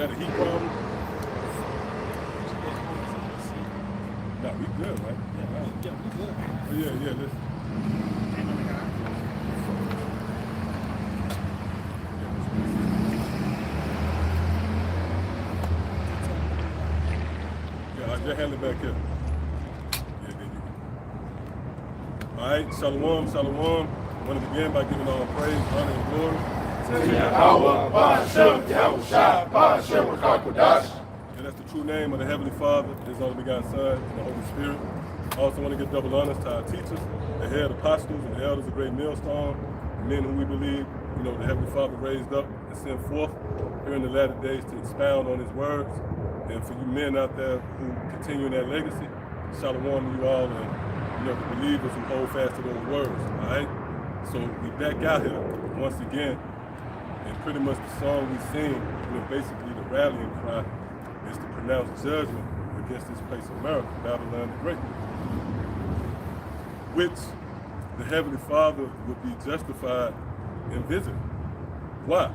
that a heat problem? No, we good, right? Yeah, we good. Oh, yeah, let's. Yeah, just hand it back here. Yeah, there you go. All right, shalom, shalom. I want to begin by giving all praise, honor, and glory to Yahawah, Sham, Yahawashi, Qadash. And that's the true name of the Heavenly Father, His only begotten Son, and the Holy Spirit. I also want to give double honors to our teachers, the head apostles and the elders of Great Millstone, the men whom we believe, the Heavenly Father raised up and sent forth here in the latter days to expound on His words. And for you men out there who continue in that legacy, shalom to you all, and the believers who hold fast to those words. All right. So we back out here once again, and pretty much the song we sing, basically the rallying cry, is to pronounce judgment against this place of America, Babylon the Great, which the Heavenly Father would be justified in visiting. Why?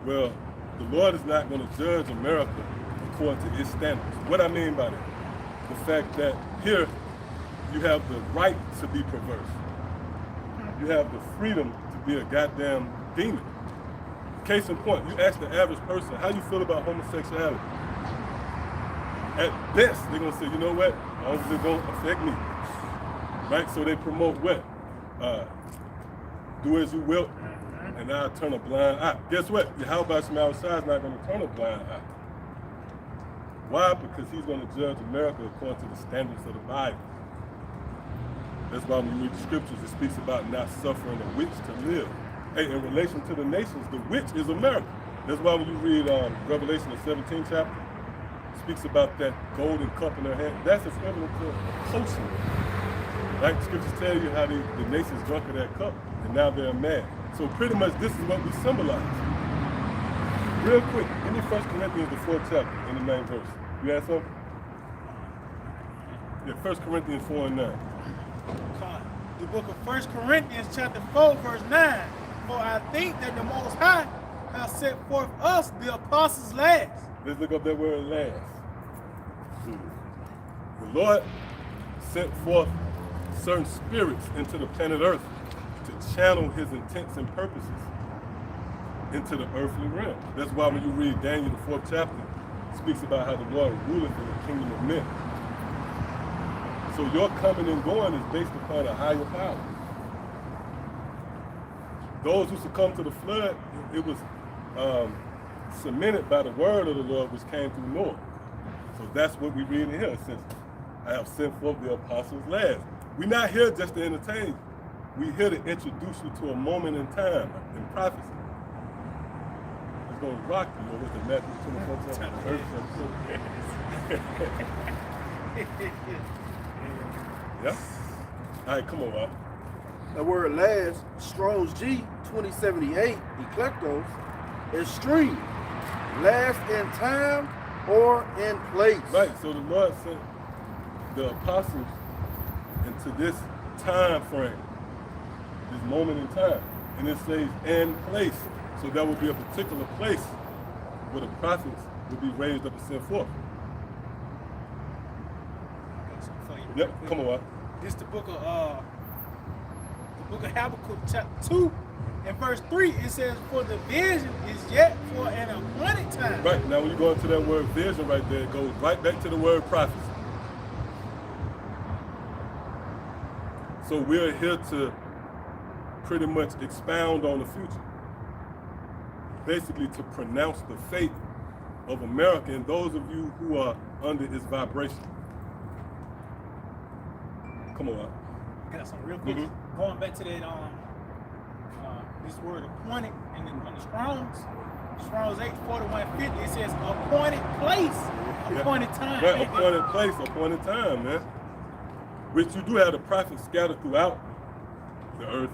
Well, the Lord is not going to judge America according to its standards. What I mean by that? The fact that here you have the right to be perverse. You have the freedom to be a goddamn demon. Case in point, you ask the average person, how you feel about homosexuality? At best, they're gonna say, you know what? As long as it don't affect me. Right? So they promote what? Do as you will, and I'll turn a blind eye. Guess what? Yahawah from outside is not gonna turn a blind eye. Why? Because he's gonna judge America according to the standards of the Bible. That's why when you read the scriptures, it speaks about not suffering a witch to live. Hey, in relation to the nations, the witch is America. That's why when you read Revelation, the 17th chapter, it speaks about that golden cup in their hand. That's equivalent to potion. Right? The scriptures tell you how the nations drunk of that cup, and now they're mad. So pretty much this is what we symbolize. Real quick, give me 1 Corinthians, the 4th chapter, in the main verse. You have something? Yeah, 1 Corinthians 4 and 9. The book of 1 Corinthians chapter 4, verse 9. For I think that the Most High has set forth us, the apostles, last. Let's look up that word last. The Lord sent forth certain spirits into the planet Earth to channel His intents and purposes into the earthly realm. That's why when you read Daniel, the 4th chapter, it speaks about how the Lord ruleth in the kingdom of men. So your coming and going is based upon a higher power. Those who succumbed to the flood, it was cemented by the word of the Lord which came through Noah. So that's what we read in here. It says, I have sent forth the apostles last. We're not here just to entertain you. We're here to introduce you to a moment in time in prophecy. It's going to rock you over the Matthew 24. Yeah? All right, come on, Rob. The word last, Strong's G 2078, eclectos, extreme, last in time or in place. Right, so the Lord sent the apostles into this time frame, this moment in time. And it says in place. So that would be a particular place where the prophets would be raised up and sent forth. Yep, come on, Rob. This is the book of Habakkuk chapter 2 and verse 3. It says, for the vision is yet for an appointed time. Right, now when you go into that word vision right there, it goes right back to the word prophecy. So we're here to pretty much expound on the future. Basically to pronounce the fate of America and those of you who are under its vibration. Come on. I got something real quick. Going back to that, this word appointed in the Strong's 8:4150, it says appointed place, appointed time. Right, appointed place, appointed time, man. Which you do have the prophets scattered throughout the earth,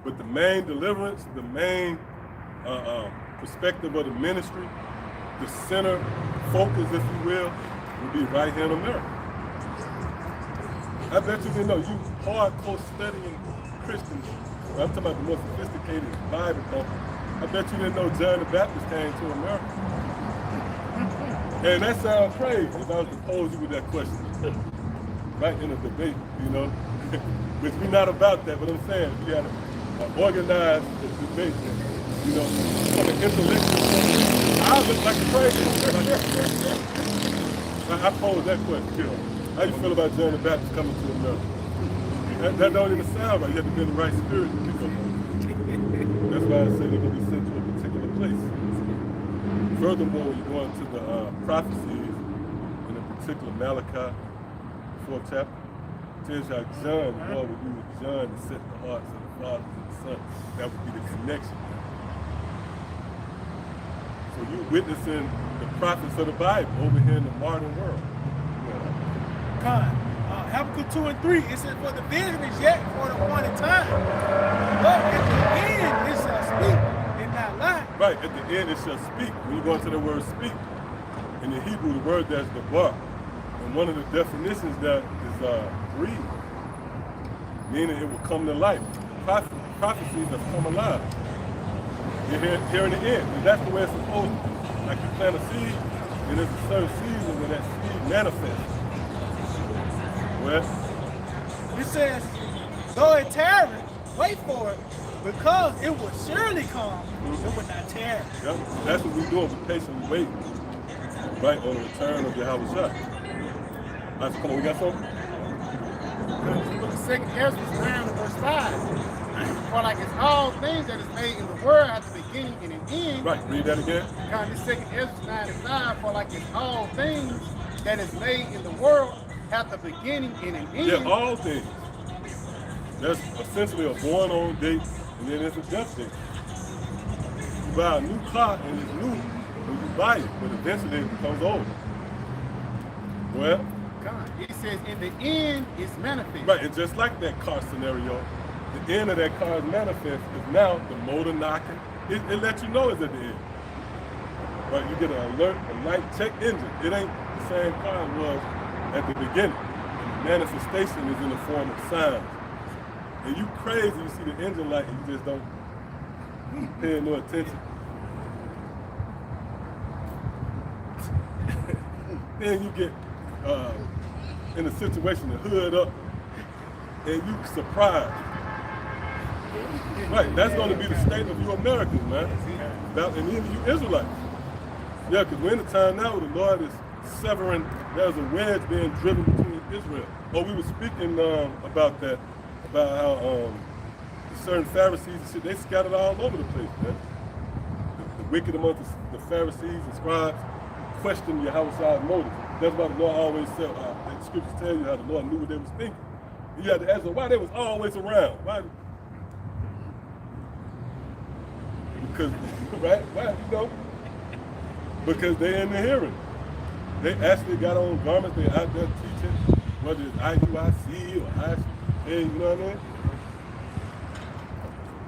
but the main deliverance, the main perspective of the ministry, the center focus, if you will be right here in America. I bet you didn't know, you hardcore studying Christians, I'm talking about the more sophisticated Bible company, I bet you didn't know John the Baptist came to America. And that sounds crazy if I was to pose you with that question. Right in a debate, you know. Which we're not about that, but I'm saying we got an organized debate, you know, from an intellectual point of view. I look like a crazy. I pose that question, you know. How you feel about John the Baptist coming to America? That don't even sound right. You have to be in the right spirit to pick up on it. That's why I say they're going to be sent to a particular place. Furthermore, when you go into the prophecies, in a particular Malachi, 4th chapter, it tells you how John, the Lord would use John to set the hearts of the fathers and the sons. That would be the connection. So you're witnessing the prophets of the Bible over here in the modern world. Habakkuk 2 and 3, it says, for the vision is yet for the appointed time. But at the end it shall speak and not lie. Right, at the end it shall speak. When you go into the word speak, in the Hebrew the word there's the bar. And one of the definitions that is breathe, meaning it will come to life. Prophecies have come alive. You're here in the end, and that's the way it's supposed to be. Like you plant a seed, and there's a certain season when that seed manifests. Well, it says, though it tarry, wait for it, because it will surely come, it will not tarry. Yep. That's what we're doing, we're patiently waiting. Right, on the return of Yahawashi. Alright, so come on, we got something? The second Ezra 9 and verse 5. For like it's all things that is made in the world at the beginning and an end. Right, read that again. God, the second Ezra 9 and 5. For like it's all things that is made in the world at the beginning and an end. Yeah, all things. There's essentially a born on date, and then there's a death date. You buy a new car and it's new when you buy it, but eventually it becomes old. Well, God, it says in the end is manifest. right, and just like that car scenario, the end of that car's manifest is now the motor knocking. It lets you know it's at the end. Right, you get an alert, a light check engine. It ain't the same car it was at the beginning. And the manifestation is in the form of signs. And you crazy, you see the engine light and you just don't pay no attention. Then you get in a situation to hood up and you surprised. Right, that's going to be the state of you Americans, man. And even you Israelites. Yeah, because we're in a time now where the Lord is severing, there's a wedge being driven between Israel. Oh, we were speaking about that, about how certain Pharisees and shit, they scattered all over the place, man. The wicked among the Pharisees and scribes questioned Yahawah's motives. That's why the Lord always said, the scriptures tell you how the Lord knew what they was thinking. You had to ask them why they was always around. Why? Because, right? Why? You know? Because they're in the hearing. They actually got on garments, they're out there teaching, whether it's IUIC or ICA, you know what I mean?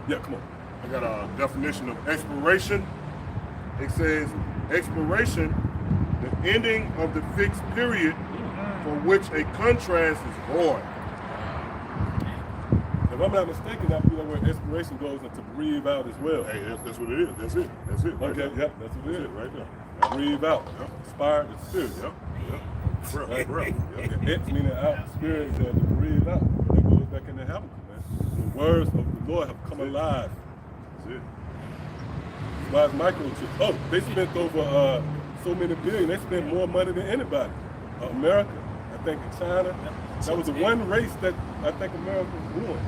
Yeah, come on. I got a definition of expiration. It says, expiration, the ending of the fixed period for which a contrast is void. If I'm not mistaken, I believe that word expiration goes into breathe out as well. Hey, that's what it is. That's it. That's it. Right Okay, there. yep, that's what it is. Right there. Breathe out. Yep. Inspired the spirit. Yep. Yep. Breath. Right? Breath. Yep. Ex meaning out, spirit to breathe out. That goes back in the Habakkuk, man. The words of the Lord have come alive. That's it. Why is microchip? Oh, they spent over so many billion. They spent more money than anybody. America, I think in China. That was the one race that I think America won.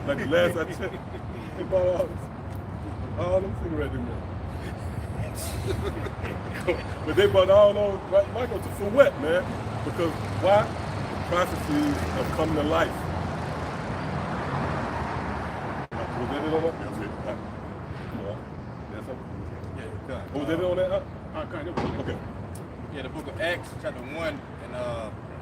Like the last I checked, they bought all them cigarettes in there. But they bought all those microchips for what, man? Because why? The prophecies have come to life. Was that it on that? That's it. That's something? Yeah, Oh, was that it on that? Okay. yeah, the book of Acts, chapter 1, and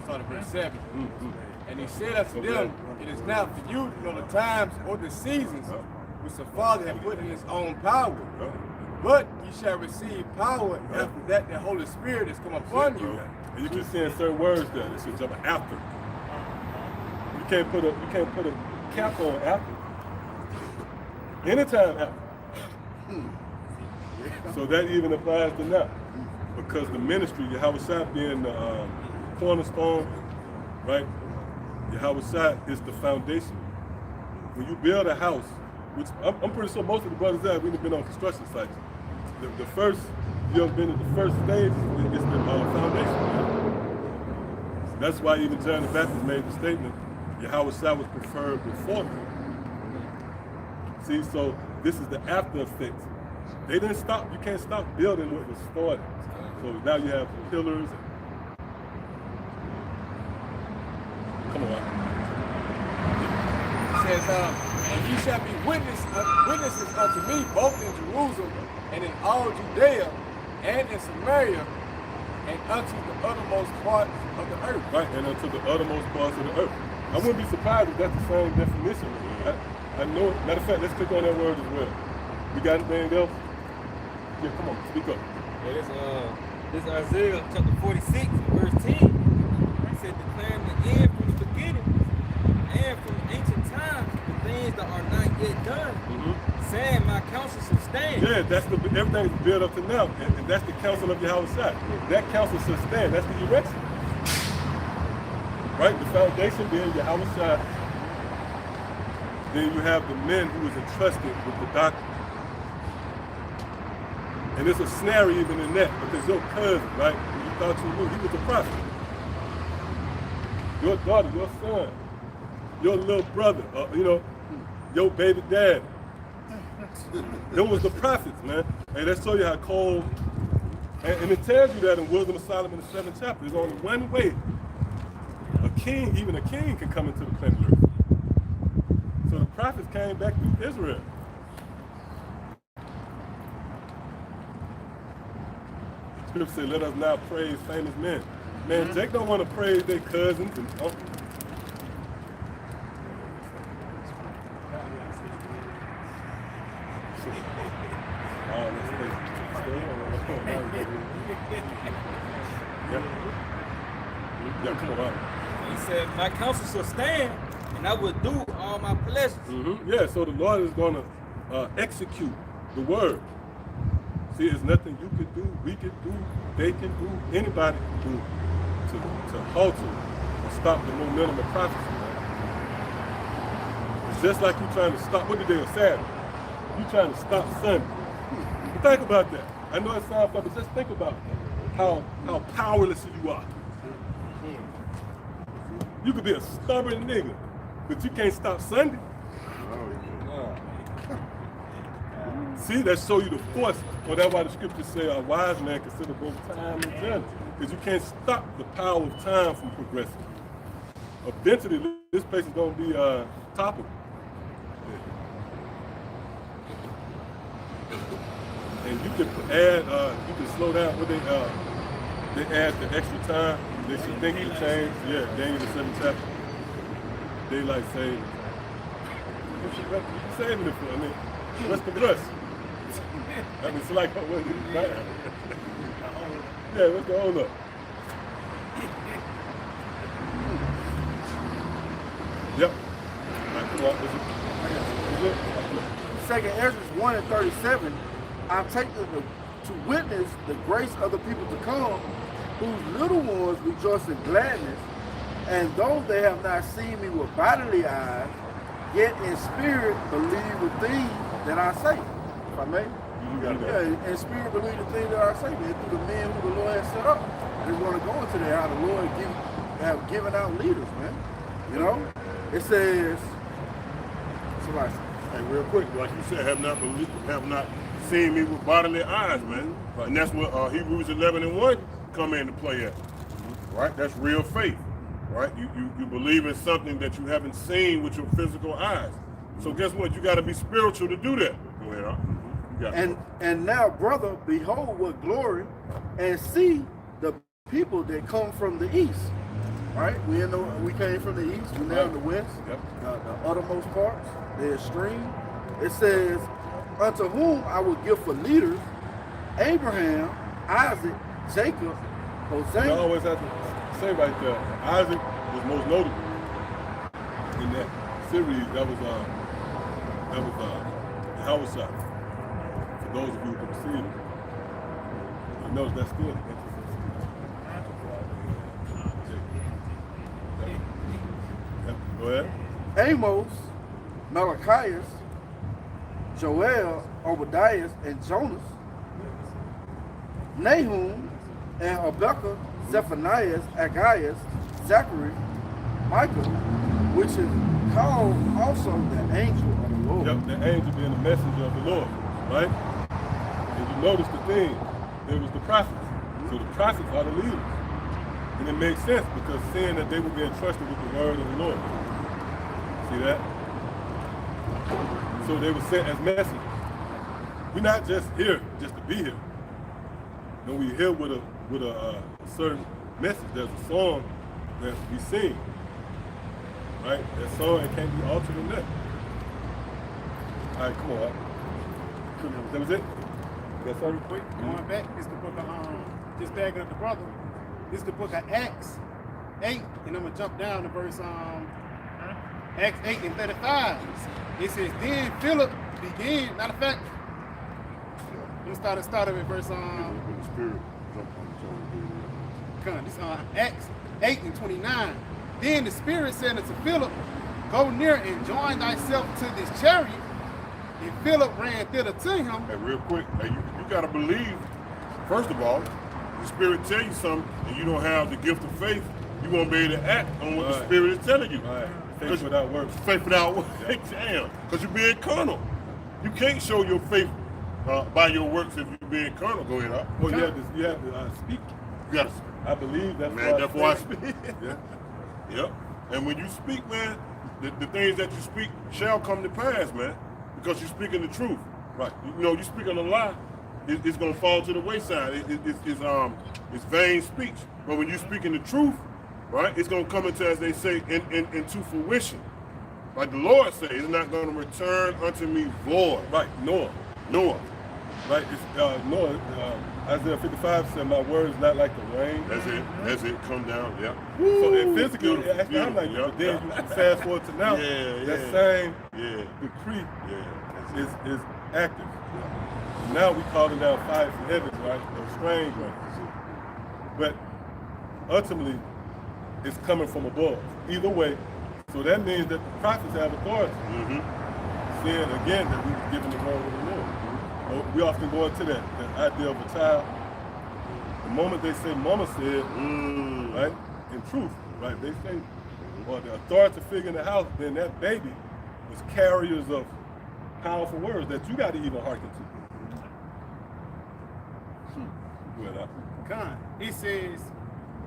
started verse 7. Mm-hmm. And he said unto them, it is not for you to know the times or the seasons which the Father hath put in his own power. But ye shall receive power after that the Holy Spirit has come upon you. And you keep saying certain words there. This is jump after. You can't put a cap on after. Anytime after. So that even applies to now. because the ministry, Yahawashi being the cornerstone, right? Yahawashi is the foundation. When you build a house, which I'm pretty sure most of the brothers there, we've been on construction sites. The first, you've been at the first stage is the foundation. Right? That's why even John the Baptist made the statement, Yahawashi was preferred before me. See, so this is the after effects. They didn't stop, you can't stop building what was started. So now you have pillars. Come on. It says, and ye shall be witnesses unto me both in Jerusalem and in all Judea and in Samaria and unto the uttermost parts of the earth. Right, and unto the uttermost parts of the earth. I wouldn't be surprised if that's the same definition. I know it. Matter of fact, let's click on that word as well. We got anything else? Yeah, come on, speak up. Yeah, this is Isaiah chapter 46, verse 10. It said, declaring the end from the beginning and from ancient times, the things that are not yet done, saying my counsel shall stand. Yeah, that's the everything is built up to now, and that's the counsel of Yahawashi. That counsel shall stand. That's the erection. Right, the foundation being Yahawashi. Then you have the men who is entrusted with the doctrine. And there's a snare even in that, because your cousin, right, you thought you knew, he was a prophet. Your daughter, your son, your little brother, your baby dad. Them was the prophets, man. And that show you how cold, and it tells you that in Wisdom of Solomon, the 7th chapter. There's only one way a king, even a king, can come into the planet Earth. So the prophets came back to Israel. Scripture said, let us now praise famous men. Man, Jake don't want to praise their cousins and uncles. Yeah, come on. He said, my counsel shall stand, and I will do all my pleasures. Yeah, so the Lord is going to execute the word. See, there's nothing you could do, we could do, they can do, anybody can do to halt it or stop the momentum of prophecy. Man. It's just like you trying to stop, what the day of Saturday? You trying to stop Sunday. Think about that. I know it sounds funny, but just think about how powerless you are. You could be a stubborn nigga, but you can't stop Sunday. See, that show you the force. Well, that's why the scriptures say a wise man consider both time and journey. Because you can't stop the power of time from progressing. Eventually, this place is going to be topical. And you can add, you can slow down. What they add the extra time. They should think to change. Yeah, Daniel the 7th chapter. Daylight saving. What you saving it for? I mean, what's the rush? I mean, it's like, what is it? Right? Yeah, what's the hold up? Yep. Right, come on. Is it? Second Ezra 1 and 37, I'm taken to witness the grace of the people to come, whose little ones rejoice in gladness, and though they have not seen me with bodily eyes, yet in spirit believe the things that I say. If I may? Yeah, in spirit believe the things that I say, man, through the men who the Lord has set up. I just want to go into there, how the Lord have given out leaders, man. You know? It says, somebody say, Hey, real quick, like you said, have not seen me with bodily eyes, man. Right. And that's what Hebrews 11 and 1 come into play at. Right? That's real faith. Right? You believe in something that you haven't seen with your physical eyes. So guess what? You got to be spiritual to do that. Go ahead, And now, brother, behold what glory, and see the people that come from the east. Right? We came from the east. We're now in the west. Yep. The uttermost parts, the extreme. It says, unto whom I will give for leaders Abraham, Isaac, Jacob, Hosea. I always have to say right there, Isaac was most notable in that series. That was Yahawashi. For those of you who can see it, knows that's still the Yep, go ahead. Amos, Malachias, Joel, Obadiah, and Jonas, Nahum, and Habakkuk, Zephaniah, Agaius, Zachary, Michael, which is called also the angel of the Lord. Yep, the angel being the messenger of the Lord, right? And you notice the thing, there was the prophets. So the prophets are the leaders. And it makes sense because seeing that they were being trusted with the word of the Lord. See that? So they were sent as messengers. We're not just here just to be here. No, we're here with a certain message. There's a song that we sing. Right? That song, it can't be altered in that. All right, come on. That was it? Got something quick? Going back, it's the book of just backing up the brother. This is the book of Acts 8, and I'm gonna jump down to verse Acts 8 and 35. It says, then Philip began, matter of fact, let's start at verse Acts 8 and 29. Then the Spirit said unto Philip, go near and join thyself to this chariot. And Philip ran thither to him. Hey, real quick, hey, you gotta believe, first of all, the Spirit tell you something and you don't have the gift of faith, you won't be able to act on what the Spirit is telling you. Right. Faith without works. Faith without works. Damn. Because you're being carnal. You can't show your faith by your works if you're being carnal. Go ahead, huh? Well, you have to speak. You gotta, I believe that's man, that's why I speak. Yeah. Yep. And when you speak, man, the things that you speak shall come to pass, man. Because you're speaking the truth. Right. You know, you speaking a lie, it's gonna fall to the wayside. It's vain speech. But when you're speaking the truth, right, it's gonna come into, as they say, into fruition. Like the Lord said, it's not gonna return unto me void. Right. Noah. Right. It's Noah. Isaiah 55 said, "My word is not like the rain." That's it. That's it. Come down. Yeah. So in physical, I'm like, but then you fast forward to now. That same decree is active. And now we calling down fire from heaven, right? Or strange ones. But ultimately, it's coming from above. Either way, so that means that the prophets have authority. Saying again that we were given the word of the Lord. We often go into that idea of a child. The moment they say mama said, right, in truth, right, they say, or the authority figure in the house, then that baby was carriers of powerful words that you got to even hearken to. Well, God, it says,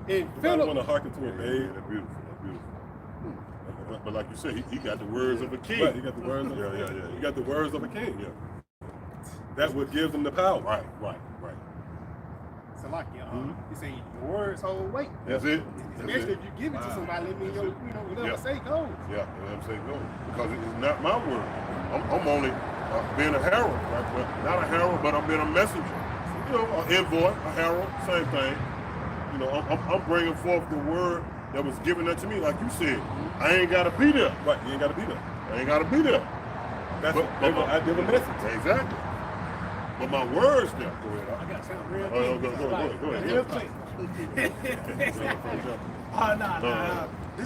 in I Philip, want to hearken to a baby. That's beautiful. That's beautiful. But like you said, he got the words of a king. Right, he got the words of He got the words of a king. Yeah. That would give them the power. Right. so like, you say your words hold weight. That's it. Especially if you give it to somebody, let me know, whatever say goes. Yeah, let them say go. Because it's not my word. I'm only being a herald, right? Well, not a herald, but I'm being a messenger. You know, an envoy, a herald, same thing. You know, I'm bringing forth the word that was given unto me, like you said. I ain't got to be there. Right, you ain't got to be there. I ain't got to be there. That's I give a message. Exactly. But my words there. Go ahead. I got something real Go ahead. real quick. This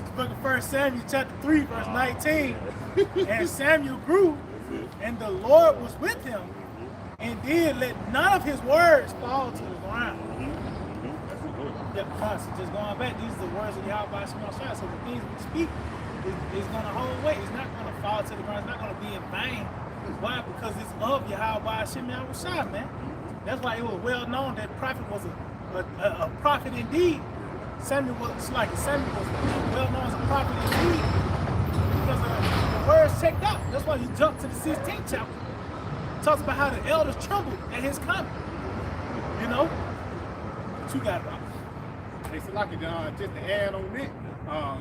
is the book of 1 Samuel chapter 3, verse 19. And Samuel grew, and the Lord was with him, and did let none of his words fall to the ground. Yeah, because just going back, these are the words of Yahawashi. So the things we speak is going to hold weight. It's not going to fall to the ground. It's not going to be in vain. Why? Because it's of Yahawashi, man. That's why it was well known that prophet was a prophet indeed. Samuel was well known as a prophet indeed because the words checked out. That's why you jump to the 16th chapter. It talks about how the elders trembled at his coming. You know? What you got about it? It's like just to add on it,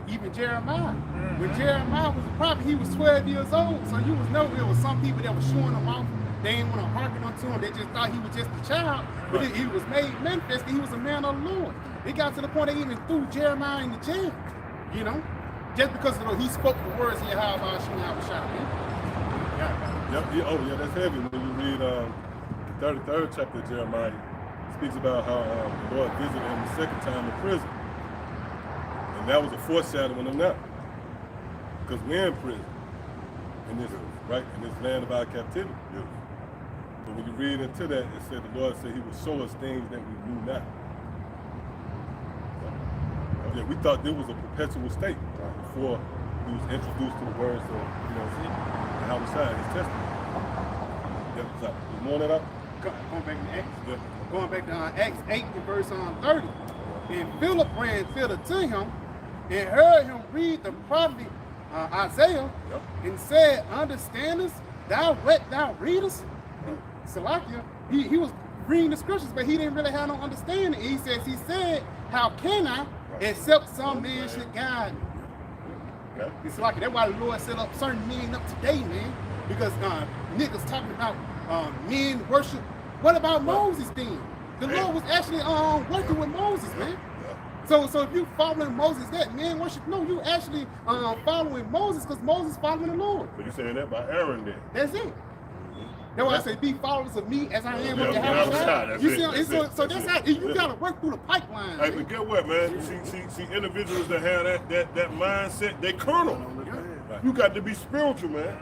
even Jeremiah. When Jeremiah was a prophet, he was 12 years old. So you know there was some people that were showing him off. They didn't want to hearken unto him. They just thought he was just a child. But he was made manifest that he was a man of the Lord. It got to the point they even threw Jeremiah in the jail. You know? Just because he spoke the words of Yahawashi. Yep. Oh, yeah, that's heavy. When you read the 33rd chapter of Jeremiah, speaks about how the Lord visited him the second time in prison. And that was a foreshadowing of that. Because we're in prison. In this, right? In this land of our captivity. Yes. But when you read into that, it said the Lord said he would show us things that we knew not. Yeah, we thought there was a perpetual state before he was introduced to the words of, Yahawashi, his testimony. Yeah, so, you know that up? Going back to Acts. Yeah. Going back to Acts 8 and verse 30. And Philip ran thither to him and heard him read the prophet Isaiah, Yep. and said, understandest thou what thou readest? And Salakia, he was reading the scriptures, but he didn't really have no understanding. He said, how can I, except some man should guide me? Okay. It's like that's why the Lord set up certain men up today, man. Because niggas talking about men worship. What about Moses then? The Lord was actually working with Moses, man. So if you following Moses, that man worship, no, you actually following Moses because Moses following the Lord. So you saying that by Aaron then? That's it. That's why I say be followers of me as I am with Yeah, Yahawashi. You see, so that's that's it. how you gotta work through the pipeline. Hey, man. but get what, man? See, individuals that have that mindset, they carnal. You got to be spiritual, man.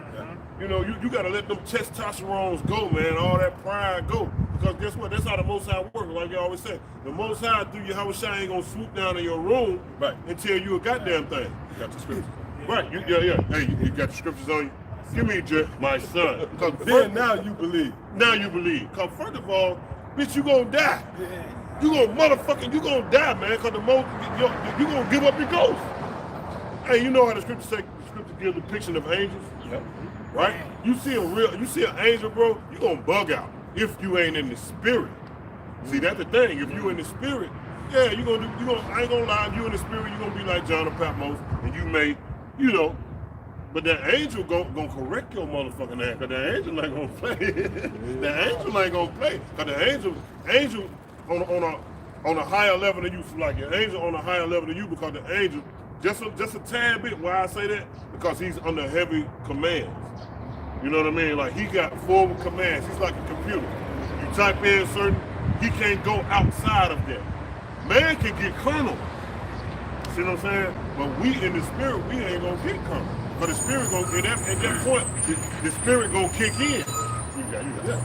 You know, you got to let them testosterones go, man. All that pride go. Because guess what? That's how the Most High works. Like you always say, the Most High through Yahawashi ain't gonna swoop down in your room and tell you a goddamn thing. You got the scriptures. Right? Yeah. Hey, you got the scriptures on you. Give me my son. Then now you believe. Now you believe. Because first of all, bitch, you gonna die. You gonna die, man. Because the most you gonna give up your ghost. Hey, you know how the scripture say? The scripture gives a depiction of angels. Yep. Right? You see an angel, bro. You gonna bug out if you ain't in the spirit. See, that's the thing. If you in the spirit, yeah, I ain't gonna lie. If you in the spirit, you gonna be like John of Patmos, and you may, But that angel gonna correct your motherfucking ass, cause the angel ain't gonna play. The angel ain't gonna play, cause the angel on a higher level than you. Like an angel on a higher level than you, because the angel just a tad bit. Why I say that? Because he's under heavy commands. You know what I mean? Like he got forward commands. He's like a computer. You type in certain, he can't go outside of that. Man can get carnal. See what I'm saying? But we in the spirit, we ain't gonna get carnal. But the spirit gonna at that point, the spirit gonna kick in. You got that.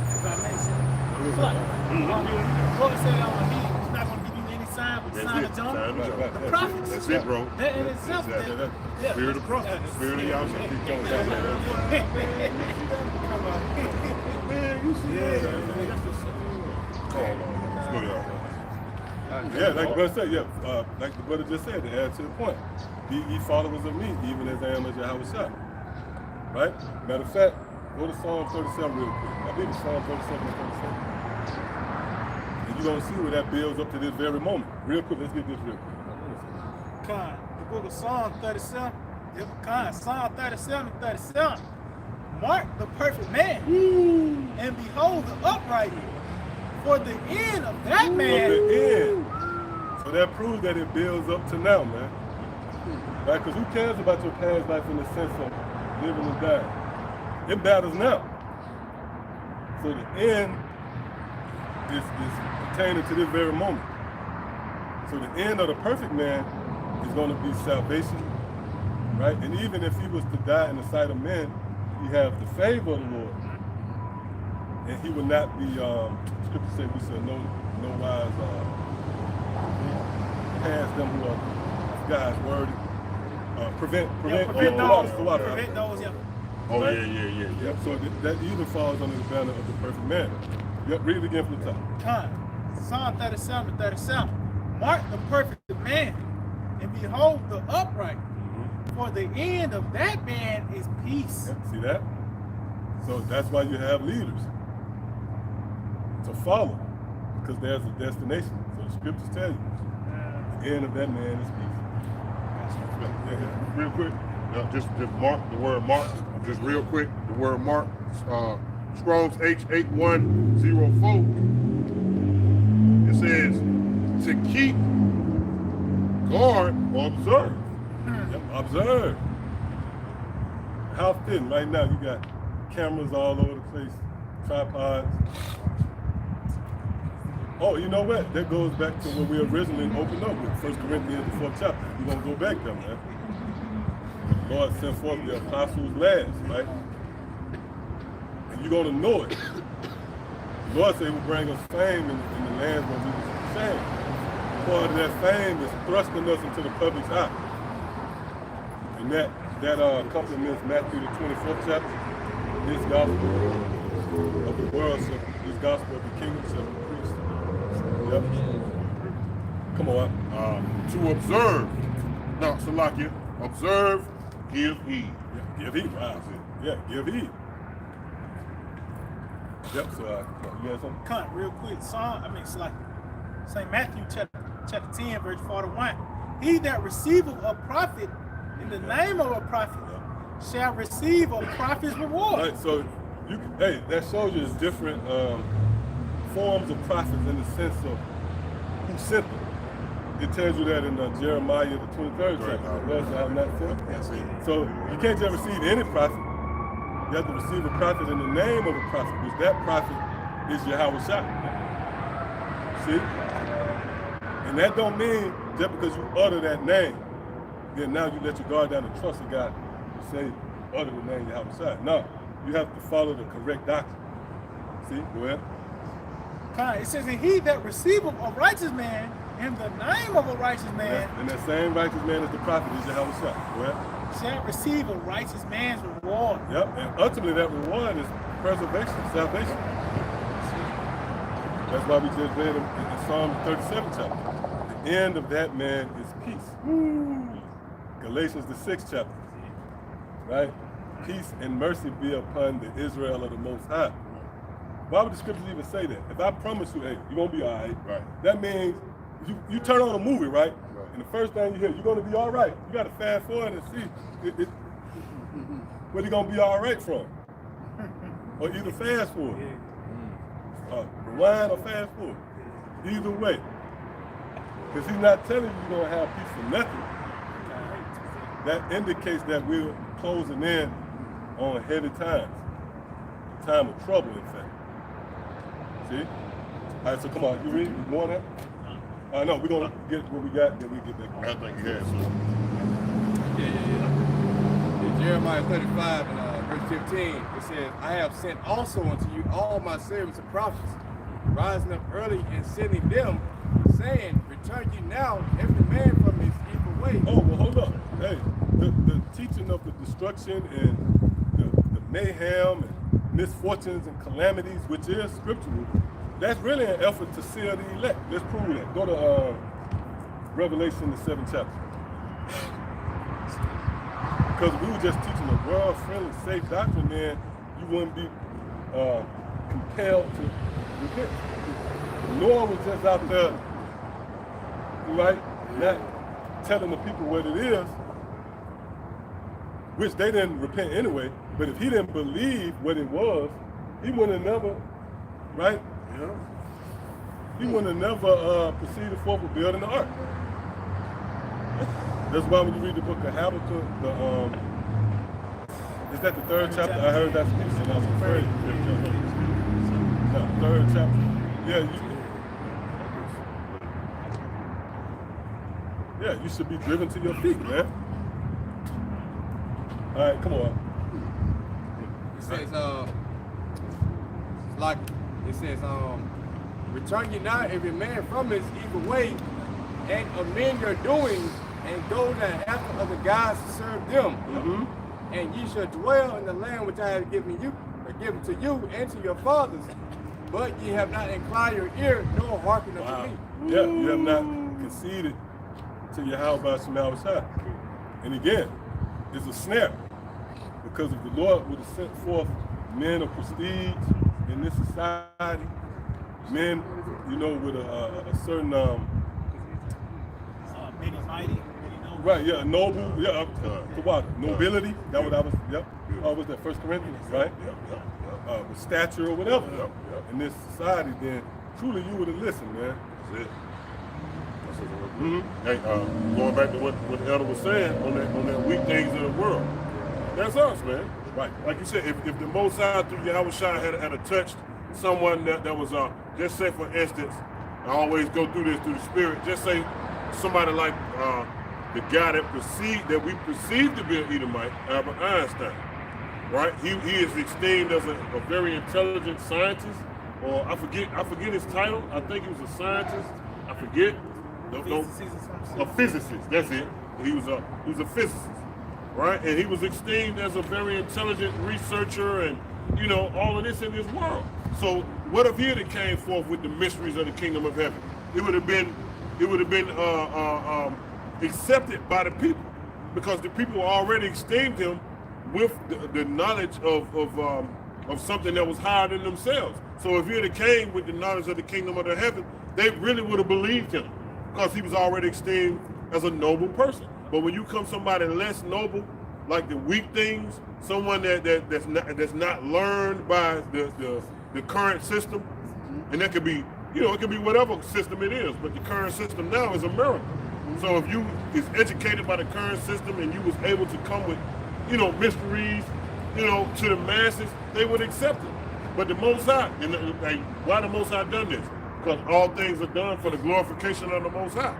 Lord said he's not going to give you any sign but the sign of John. The prophets. That's it, bro. That in itself. Spirit of prophet. Spirit of Yahweh. Man, you see Let's go, y'all. Yeah, like the brother said, like the brother just said, to add to the point. Ye followers of me, even as I am as Yahawashi. Right? Matter of fact, go to Psalm 37 real quick. I believe it's Psalm 37 and 37. And you're going to see where that builds up to this very moment. Real quick, let's get this real quick. the book of Psalm 37. Psalm 37 and 37. Mark the perfect man. And behold the upright. For the end of that man. For the end. So that proves that it builds up to now, man. Right? Because who cares about your past life in the sense of living and dying? It matters now. So the end is pertaining to this very moment. So the end of the perfect man is going to be salvation, right? And even if he was to die in the sight of men, he has the favor of the Lord. And he will not be, scripture says, we shall no wise pass them who are God's word. Prevent those. Oh, right? Yeah. So that even falls under the banner of the perfect man. Yep, read it again from the top. Psalm 37 and 37. Mark the perfect man, and behold the upright. For the end of that man is peace. Yep, see that? So that's why you have leaders to follow, because there's a destination. So the scriptures tell you, the end of that man is peace. Real quick, just mark the word mark. Just real quick, the word mark. Strong's H8104. It says to keep, guard, or observe. Yep, observe. How thin right now? You got cameras all over the place, tripods. Oh, you know what? That goes back to when we originally opened up with 1 Corinthians, the 4th chapter. We're going to go back there, man. The Lord sent forth the apostles last, right? And you're going to know it. The Lord said he will bring us fame in the land where we was shamed. Part of that fame is thrusting us into the public's eye. And that complements Matthew the 24th chapter. This gospel of the world, this gospel of the kingdom shall be preached. Yep. Come on. To observe. Now, Salakia, observe, give heed. Yeah, give heed. Wow. Yeah, give heed. Yep, so you have something? Cut real quick. It's like St. Matthew chapter 10, verse 41. He that receiveth a prophet in the name of a prophet shall receive a prophet's reward. Right, so that shows you there's different forms of prophets in the sense of who sent them. It tells you that in Jeremiah the 23rd chapter. Lord said, I have not sent. So you can't just receive any prophet. You have to receive a prophet in the name of a prophet, because that prophet is Yahawashi. See? And that don't mean just because you utter that name, then now you let your guard down and trust a God who say, utter the name Yahawashi. No, you have to follow the correct doctrine. See? Go ahead. It says, and he that receiveth a righteous man in the name of a righteous man, and that same righteous man is the prophet is Yahawashi. Go ahead. Shall receive a righteous man's reward. Yep, and ultimately that reward is preservation, salvation. That's why we just read in Psalm 37 chapter. The end of that man is peace. Galatians the 6th chapter. Right? Peace and mercy be upon the Israel of the Most High. Why would the scriptures even say that? If I promise you, hey, you're going to be all right, that means you turn on a movie, right? And the first thing you hear, you're going to be all right. You got to fast forward and see where you're going to be all right from. Or either fast forward. Rewind or fast forward. Either way. Because he's not telling you you're going to have peace for nothing. That indicates that we're closing in on heavy times. Time of trouble, in fact. See? All right, so come on. You ready? You want that? No, we're going to get what we got, then we get back. I think he has some. Yeah. In Jeremiah 35 and verse 15, it says, I have sent also unto you all my servants and prophets, rising up early and sending them, saying, return ye now, every man from his evil way. Oh, well, hold up. Hey, the teaching of the destruction and the mayhem and misfortunes and calamities, which is scriptural, that's really an effort to seal the elect. Let's prove that. Go to Revelation, the 7th chapter. Because if we were just teaching a world-friendly, safe doctrine, then you wouldn't be compelled to repent. Noah was just out there, right, not telling the people what it is, which they didn't repent anyway. But if he didn't believe what it was, he wouldn't have never, right? Yeah. He wouldn't have never proceeded forth with building the ark. That's why when you read the book of Habakkuk, is that the 3rd chapter? I heard that's and I was afraid. No, 3rd chapter. Yeah, you should be driven to your feet, man. All right, come on. It says, return ye now every man from his evil way, and amend your doings, and go that after other gods to serve them. And ye shall dwell in the land which I have given to you and to your fathers. But ye have not inclined your ear, nor hearkened unto me. Yeah, you have not conceded to Yahawashi. And again, it's a snare. Because if the Lord would have sent forth men of prestige in this society, men, with a certain Many mighty, right, yeah, noble, nobility, that's what I was, was that 1 Corinthians, right? With stature or whatever in this society, then truly you would have listened, man. That's it. Hey, going back to what the elder was saying on that weak things of the world. That's us, man. Right. Like you said, if the Most High through Yahawashi had touched someone that was, just say for instance, I always go through this through the spirit. Just say somebody like the guy that we perceive to be an Edomite, Albert Einstein, right? He is esteemed as a very intelligent scientist, or I forget his title. I think he was a scientist. I forget. A physicist. That's it. He was a physicist, right? And he was esteemed as a very intelligent researcher, and you know all of this in this world. So what if he had came forth with the mysteries of the kingdom of heaven? It would have been accepted by the people, because the people already esteemed him with the knowledge of something that was higher than themselves. So if he had came with the knowledge of the kingdom of the heaven, they really would have believed him, because he was already esteemed as a noble person. But when you come somebody less noble, like the weak things, someone that's not learned by the current system, and that could be, you know, it could be whatever system it is, but the current system now is America. So if you is educated by the current system and you was able to come with, you know, mysteries, you know, to the masses, they would accept it. But the Most High, and like, why the Most High done this? Because all things are done for the glorification of the Most High,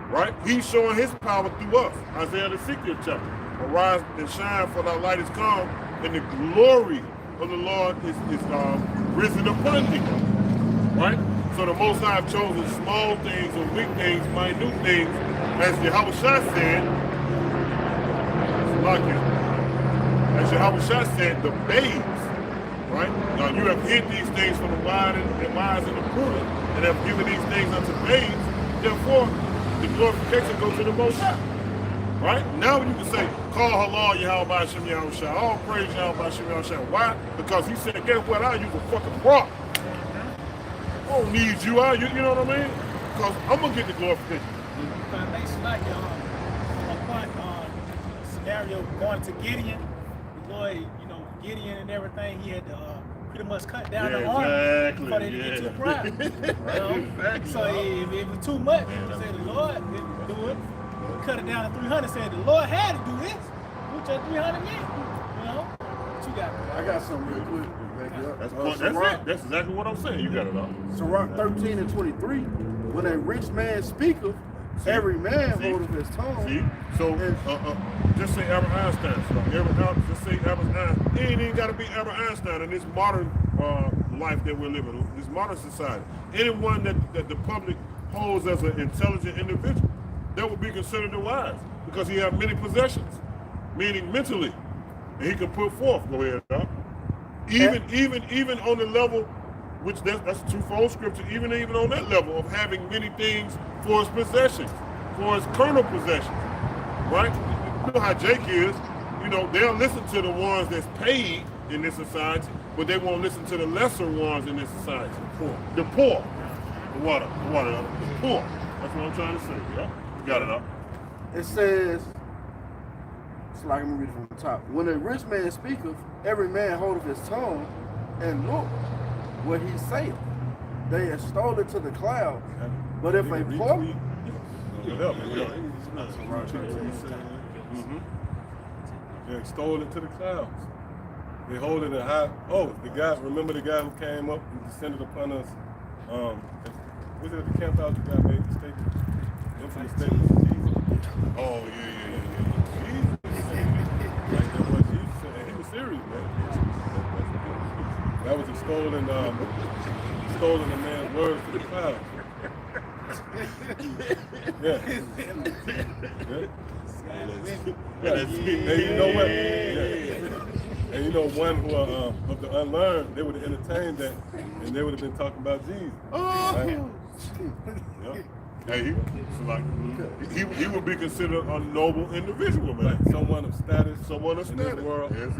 right? He's showing his power through us. Isaiah the 60th chapter. Arise and shine, for thy light is come, and the glory of the Lord is risen upon thee, right? So the Most High have chosen small things or weak things, minute things, as Yahawashi said, as Yahawashi said, the babes, right? Now you have hid these things from the wise and the prudent, and have given these things unto babes. Therefore, the glorification goes to the Most High, right? Now you can say, call Halalyam, Yahawah, Sham, Yahawashi. All praise Yahawah, Sham, Yahawashi. Why? Because he said, guess what? I use a fucking rock. I don't need you, you know what I mean? Because I'm going to get the glorification. Foundation, like a scenario going to Gideon, the Lord, you know, Gideon and everything, he had to pretty much cut down the army before they didn't get too proud. You know? Exactly. So if it was too much, he said the Lord didn't do it. Cut it down to 300, said the Lord had to do this. Which are 300 men, you know? What you got? I got something real quick. That's it. That's exactly what I'm saying. You got it all. Sirach 13 and 23. When a rich man speaketh, every man holdeth his tongue. See? So just say Albert Einstein. Just say Albert Einstein. It ain't even got to be Albert Einstein in this modern life that we're living in, this modern society. Anyone that the public holds as an intelligent individual, that would be considered a wise, because he has many possessions, meaning mentally, and he can put forth. Go ahead, Doc. Even on the level, which that's a twofold scripture, even on that level of having many things for his possessions, for his carnal possessions, right? You know how Jake is, you know, they'll listen to the ones that's paid in this society, but they won't listen to the lesser ones in this society. The poor. The poor. That's what I'm trying to say, yeah? You got it up. It says, it's like, I'm going to read it from the top. When a rich man speaketh, every man holdeth his tongue, and look what he saith. They extol it to the clouds. But if a poor... They extol it to the clouds. They hold it in high. Oh, remember the guy who came up and descended upon us? Was it at the camp house? The guy made the statement. Infamous statement of Jesus. Oh, yeah. Jesus. Like that was Jesus said. He was serious, man. That was extolling the man's words to the clouds. Yeah. And you know what? Yeah. And you know, one who of the unlearned, they would have entertained that, and they would have been talking about Jesus. Right? Yeah. Hey, he would be considered a noble individual, man. Like someone of status in this world. Yes.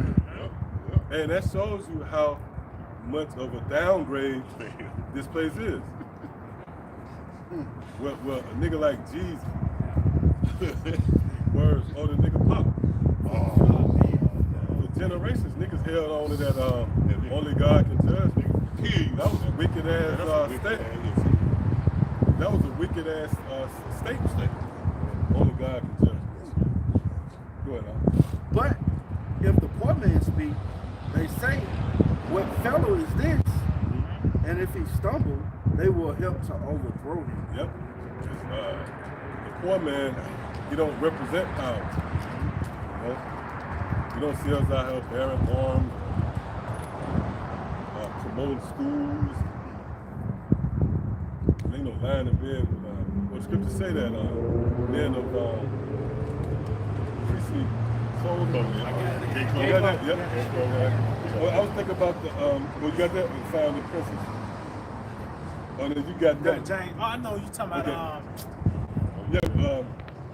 Yeah. And that shows you how much of a downgrade this place is. Well, a nigga like Jesus, words, the nigga pop. For generations, niggas held on to that only God can judge. That was a wicked ass statement. That was a wicked ass statement. Only God can judge. Go ahead, now. But if the poor man speak, they say, what fellow is this? And if he stumble, they will help to overthrow him. Yep. The poor man, he don't represent power. You know? You don't see us out here bearing arms, promoting schools. There ain't no lying in bed. Well, scripture say that men of precede souls. Yep. Well, I was thinking about the well, you got that and found the princess. Oh, then you got that. James. Oh, I know you talking about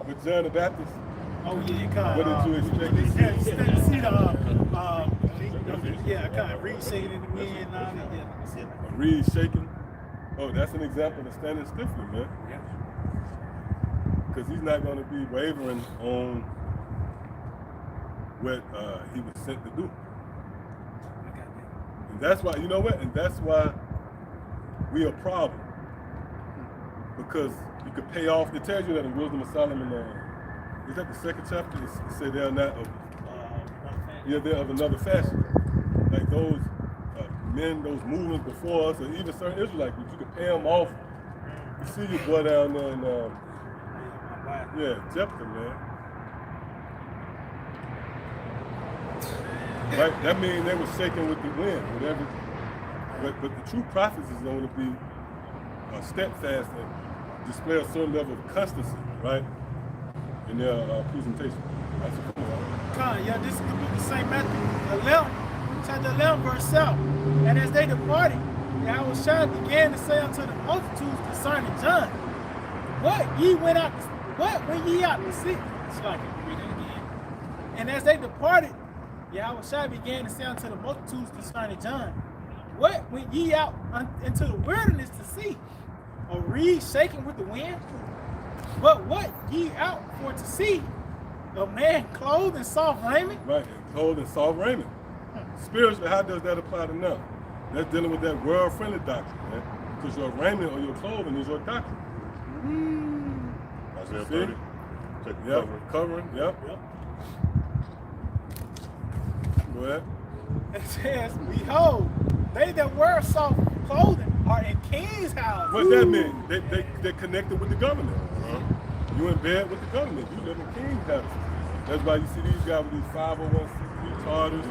with John the Baptist. Oh yeah, kind What did you expect? See the kind of reed shaking in the wind and all that. Yeah, A reed shaking. Oh, that's an example of standing stiffly, man. yeah. Because he's not going to be wavering on what he was sent to do. I got that. And that's why, you know what? And that's why we a problem. Because you could pay off. It tells you that in Wisdom of Solomon, is that the second chapter? It said they're not of, they're of another fashion. Like those men, those movements before us, or even certain Israelites, you could pay them off. You see your boy down there in, Jephthah, man. Right? That means they were shaking with the wind, whatever. But the true prophets is going to be steadfast and display a certain level of constancy, right? In their presentation. That's a cool one. Yeah, this is the book of St. Matthew 11, chapter 11, verse 7. And as they departed, Yahawashi began to say unto the multitudes concerning John, what when ye out to see? It's like read it again. And as they departed, Yahawashi began to say unto the multitudes concerning John, what went ye out into the wilderness to see? A reed shaking with the wind? But what ye out for to see? A man clothed in soft raiment? Right, clothed in soft raiment. Spiritually, how does that apply to now? That's dealing with that world-friendly doctrine, man. Because your raiment or your clothing is your doctrine. Isaiah See? 30. Take the Yep, cover. covering, yep. Go ahead. It says, behold, they that wear soft clothing are in king's houses. What that mean? They're connected with the government. You in bed with the government. You live in king's houses. That's why you see these guys with these 501c3 charters,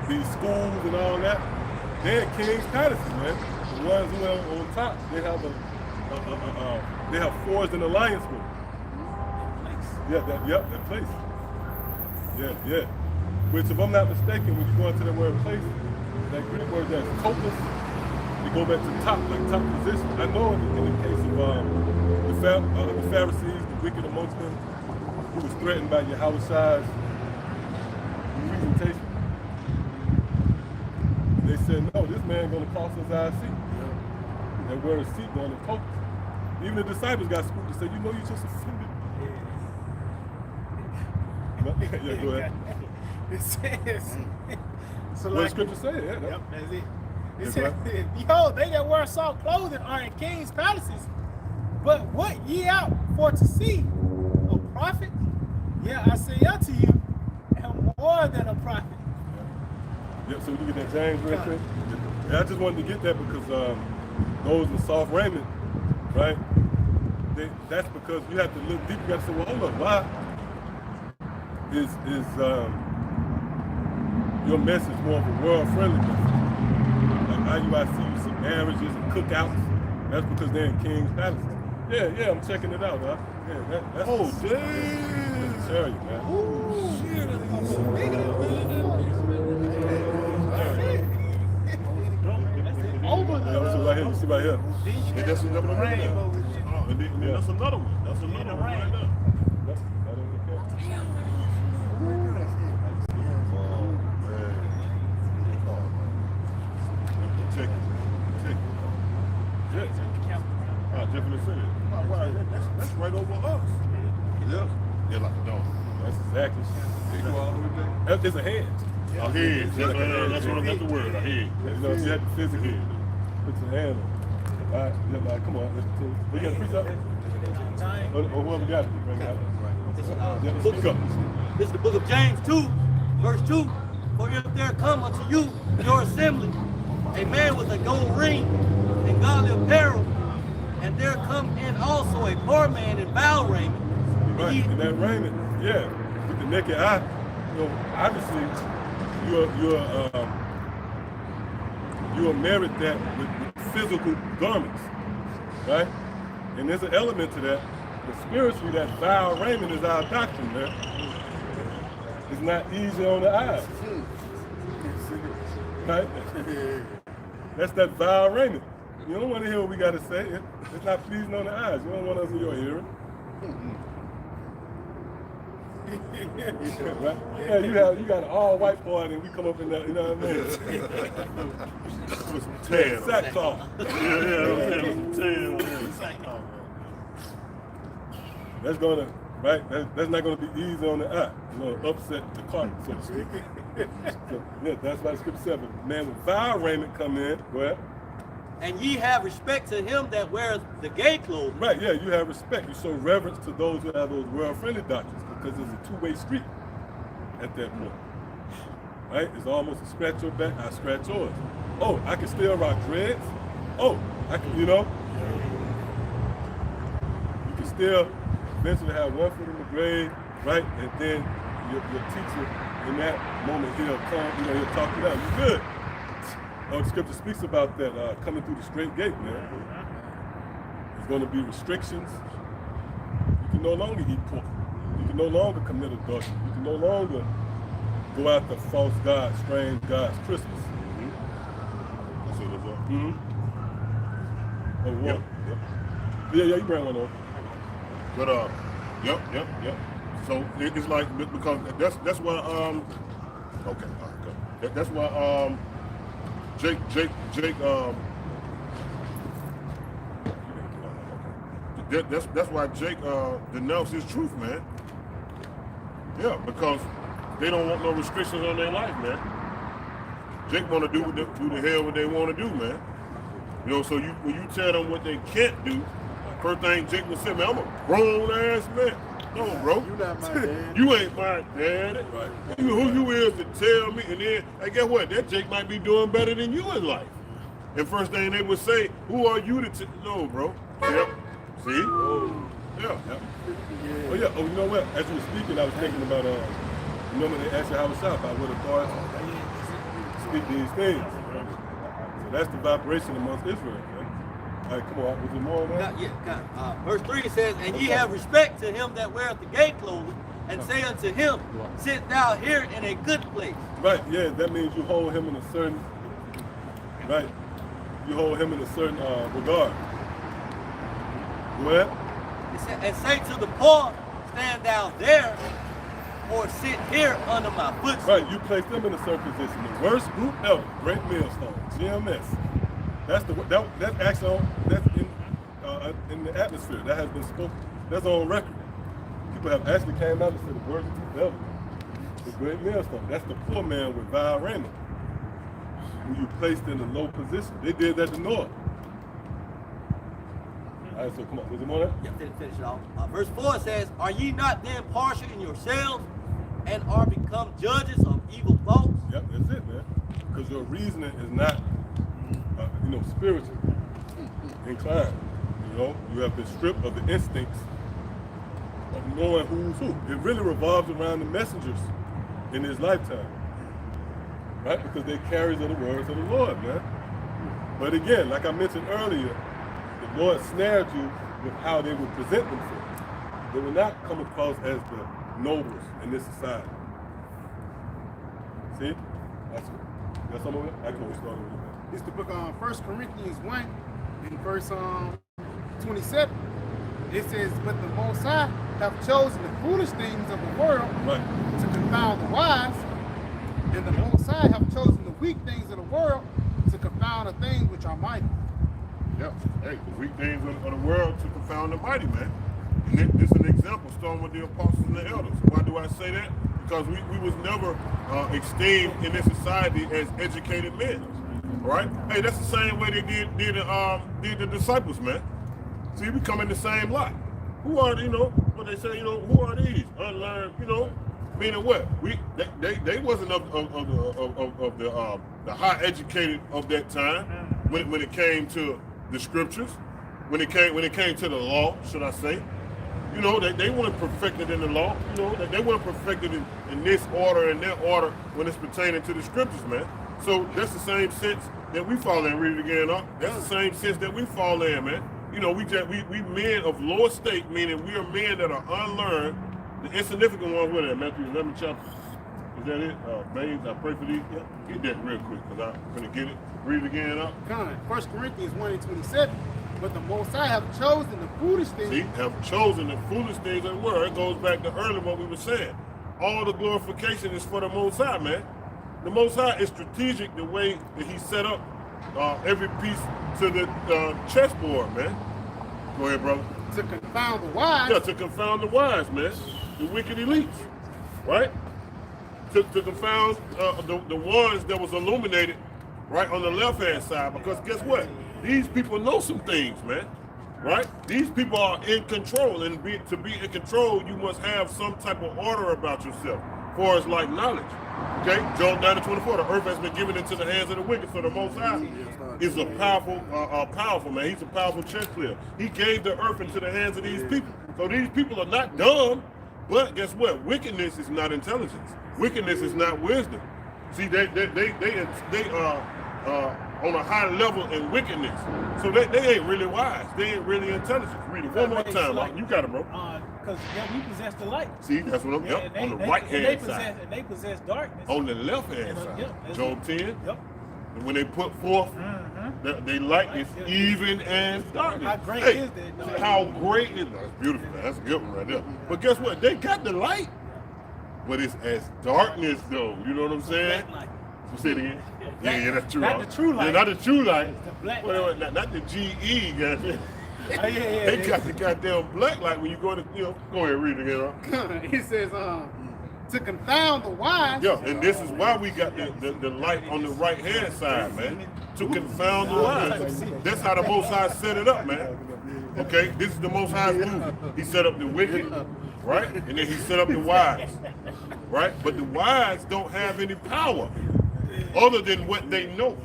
these schools and all that. They're in king's palaces, man. The ones who are on top, they have they have forged an alliance with them. That place. Yeah. Which, if I'm not mistaken, when you go into that word place, that Greek word that's topos, you go back to top, like top position. I know in the case of the Pharisees, the wicked amongst them, who was threatened by Yahawah's presentation, they said, no, this man gonna cost us our seat. That word is seat going to topos. Even the disciples got spooked and said, you know you just offended. Yeah, go ahead. It says, so What like, scripture say? yep, that's it. It Yeah, says, behold, they that wear soft clothing are in king's palaces. But what ye out for to see? A prophet? Yeah, I say unto you, and more than a prophet. Yep, so we can get that James real quick. Yeah, I just wanted to get that because those in soft raiment, right? That's because you have to look deep. You got to say, well, hold up, why is your message more of a world-friendly message? Like IUIC, you see marriages and cookouts. That's because they're in king's palaces. Yeah, I'm checking it out, huh? Yeah, that's Oh, damn. Tell you, man. Over Yeah, so right here, you see right here. And that's another one. And then that's another one. That's another one right there. That's right over there. Check it. Yeah. I definitely said it. Wow, that's right over us. Yeah. Yeah, like no. That's exactly. It's a hand. A head. That's the word. A head. You know, you have to physically put your hand on. All right, come on, let's continue. We got to preach up? Or whoever got it, bring it out. Speak up. This is the book of James 2, verse 2. For if there come unto you your assembly a man with a gold ring in godly apparel, and there come in also a poor man in foul raiment. Right, in that raiment, yeah, with the naked eye, you know, obviously you'll merit that with physical garments, right? And there's an element to that, but spiritually, that vile raiment is our doctrine, man. It's not easy on the eyes, right? That's that vile raiment. You don't want to hear what we got to say. It's not pleasing on the eyes. You don't want us in your hearing. Right? Yeah, you got an all white party and we come up in that, you know what I mean? With some tan. Sackcloth. Sackcloth. That's gonna, right? That's not gonna be easy on the eye. It's gonna upset the cart, so to speak. So, yeah, that's why the scripture said, but man with vile raiment come in, go ahead. And ye have respect to him that weareth the gay clothes. Right, yeah, you have respect. You show reverence to those who have those world-friendly doctrines because it's a two-way street at that point. Right? It's almost a scratch your back, I scratch yours. Oh, I can still rock dreads. Oh, I can, you know. You can still eventually have one foot in the grave, right? And then your teacher in that moment he'll come, you know, he'll talk you down. You're good. Oh, the scripture speaks about that coming through the straight gate, man. There's going to be restrictions. You can no longer eat pork. You can no longer commit adultery. You can no longer go after false gods, strange gods, Christmas. That's it, that's all. Oh, what? Yep. Yeah, you bring one on. But yep. So it's like because that's why okay, all right, good. That's why Jake that's why Jake denounced his truth, man. Yeah, because they don't want no restrictions on their life, man. Jake want to do the hell what they want to do, man. You know, so when you tell them what they can't do, first thing Jake will say, man, I'm a grown ass man. No, bro. You not my dad. You ain't my daddy. Right. Who you is to tell me? And then, hey, guess what? That Jake might be doing better than you in life. And first thing they would say, who are you to no, bro. Yep. See? Oh. Yeah. Oh, yeah. Oh, you know what? As you were speaking, I was thinking about, you know when they asked Yahawashi about what authority speak these things. So that's the vibration amongst Israel, man. All right, come on. Was there more on that? Verse 3 says, and ye have respect to him that weareth the gay clothes, and say unto him, sit thou here in a good place. Right, yeah, that means you hold him in a certain, right, you hold him in a certain regard. Go ahead. And say to the poor, stand thou there, or sit here under my footstool. Right, you place them in a certain position. The worst group ever, Great Millstone, GMS. That's actually that's in the atmosphere. That has been spoken. That's on record. People have actually came out and said the worst group ever. The Great Millstone. That's the poor man with vile raiment, who you placed in a low position. They did that to Noah. All right, so come on. Was it more there? Yeah, finish it off. Verse 4 says, are ye not then partial in yourselves, and are become judges of evil thoughts? Yep, that's it, man. Because your reasoning is not, spiritual inclined. You know, you have been stripped of the instincts of knowing who's who. It really revolves around the messengers in his lifetime, right? Because they carriers of the words of the Lord, man. But again, like I mentioned earlier, the Lord snared you with how they would present themselves. They will not come across as the nobles in this society. See? That's some of it. I can start with that. It's the book on 1 Corinthians 1 in verse 27. It says, but the Most High have chosen the foolish things of the world to confound the wise, and the Most High have chosen the weak things of the world to confound the things which are mighty. Yeah, hey, the weak things of the world to confound the mighty, man. And this is an example, starting with the apostles and the elders. Why do I say that? Because we was never esteemed in this society as educated men, right? Hey, that's the same way they did the disciples, man. See, we come in the same lot. Who are, what they say, who are these? Unlearned, meaning what? They wasn't of the high educated of that time when it came to the scriptures, when it came to the law, should I say. You know, they weren't perfected in the law. You know, they weren't perfected in this order and that order when it's pertaining to the scriptures, man. So that's the same sense that we fall in. Read it again, up. That's the same sense that we fall in, man. You know, we men of low estate, meaning we are men that are unlearned. The insignificant ones, what is that? Matthew 11 chapter. Is that it? Babes, I pray for these. Get that real quick, because I'm going to get it. Read it again, up. 1 Corinthians 1:27. But the Most High have chosen the foolish things. See, have chosen the foolish things of the world. It goes back to earlier what we were saying. All the glorification is for the Most High, man. The Most High is strategic the way that he set up every piece to the chessboard, man. Go ahead, brother. To confound the wise. Yeah, to confound the wise, man. The wicked elites, right? To confound the ones that was illuminated right on the left-hand side. Because guess what? These people know some things, man, right? These people are in control, and to be in control, you must have some type of order about yourself, as far as like knowledge. Okay, Job 9:24, the earth has been given into the hands of the wicked, so the Most High is a powerful man. He's a powerful chess player. He gave the earth into the hands of these people. So these people are not dumb, but guess what? Wickedness is not intelligence. Wickedness is not wisdom. See, they are on a high level in wickedness. So they ain't really wise. They ain't really intelligent. Read it one more time. Like, you got it, bro. Because we possess the light. See, that's what I'm on the right hand side. And they possess darkness. On the left hand side. Job 10. Yep. And when they put forth, they light is even as darkness. How great is that? How great is that? That's beautiful. That's a good one right there. But guess what? They got the light. But it's as darkness, though. You know what I'm saying? Say it again. Yeah, that's true. Not the true light. Yeah, not the true light. It's the black light. light. Not the GE, guys. Yeah. They got the goddamn black light when you go to, go ahead, read it again. He says, to confound the wise. Yeah, and this is why we got the light on the right hand side, man. To confound the wise. That's how the Most High set it up, man. Okay, this is the Most High's move. He set up the wicked, right? And then he set up the wise, right? But the wise don't have any power other than what they know,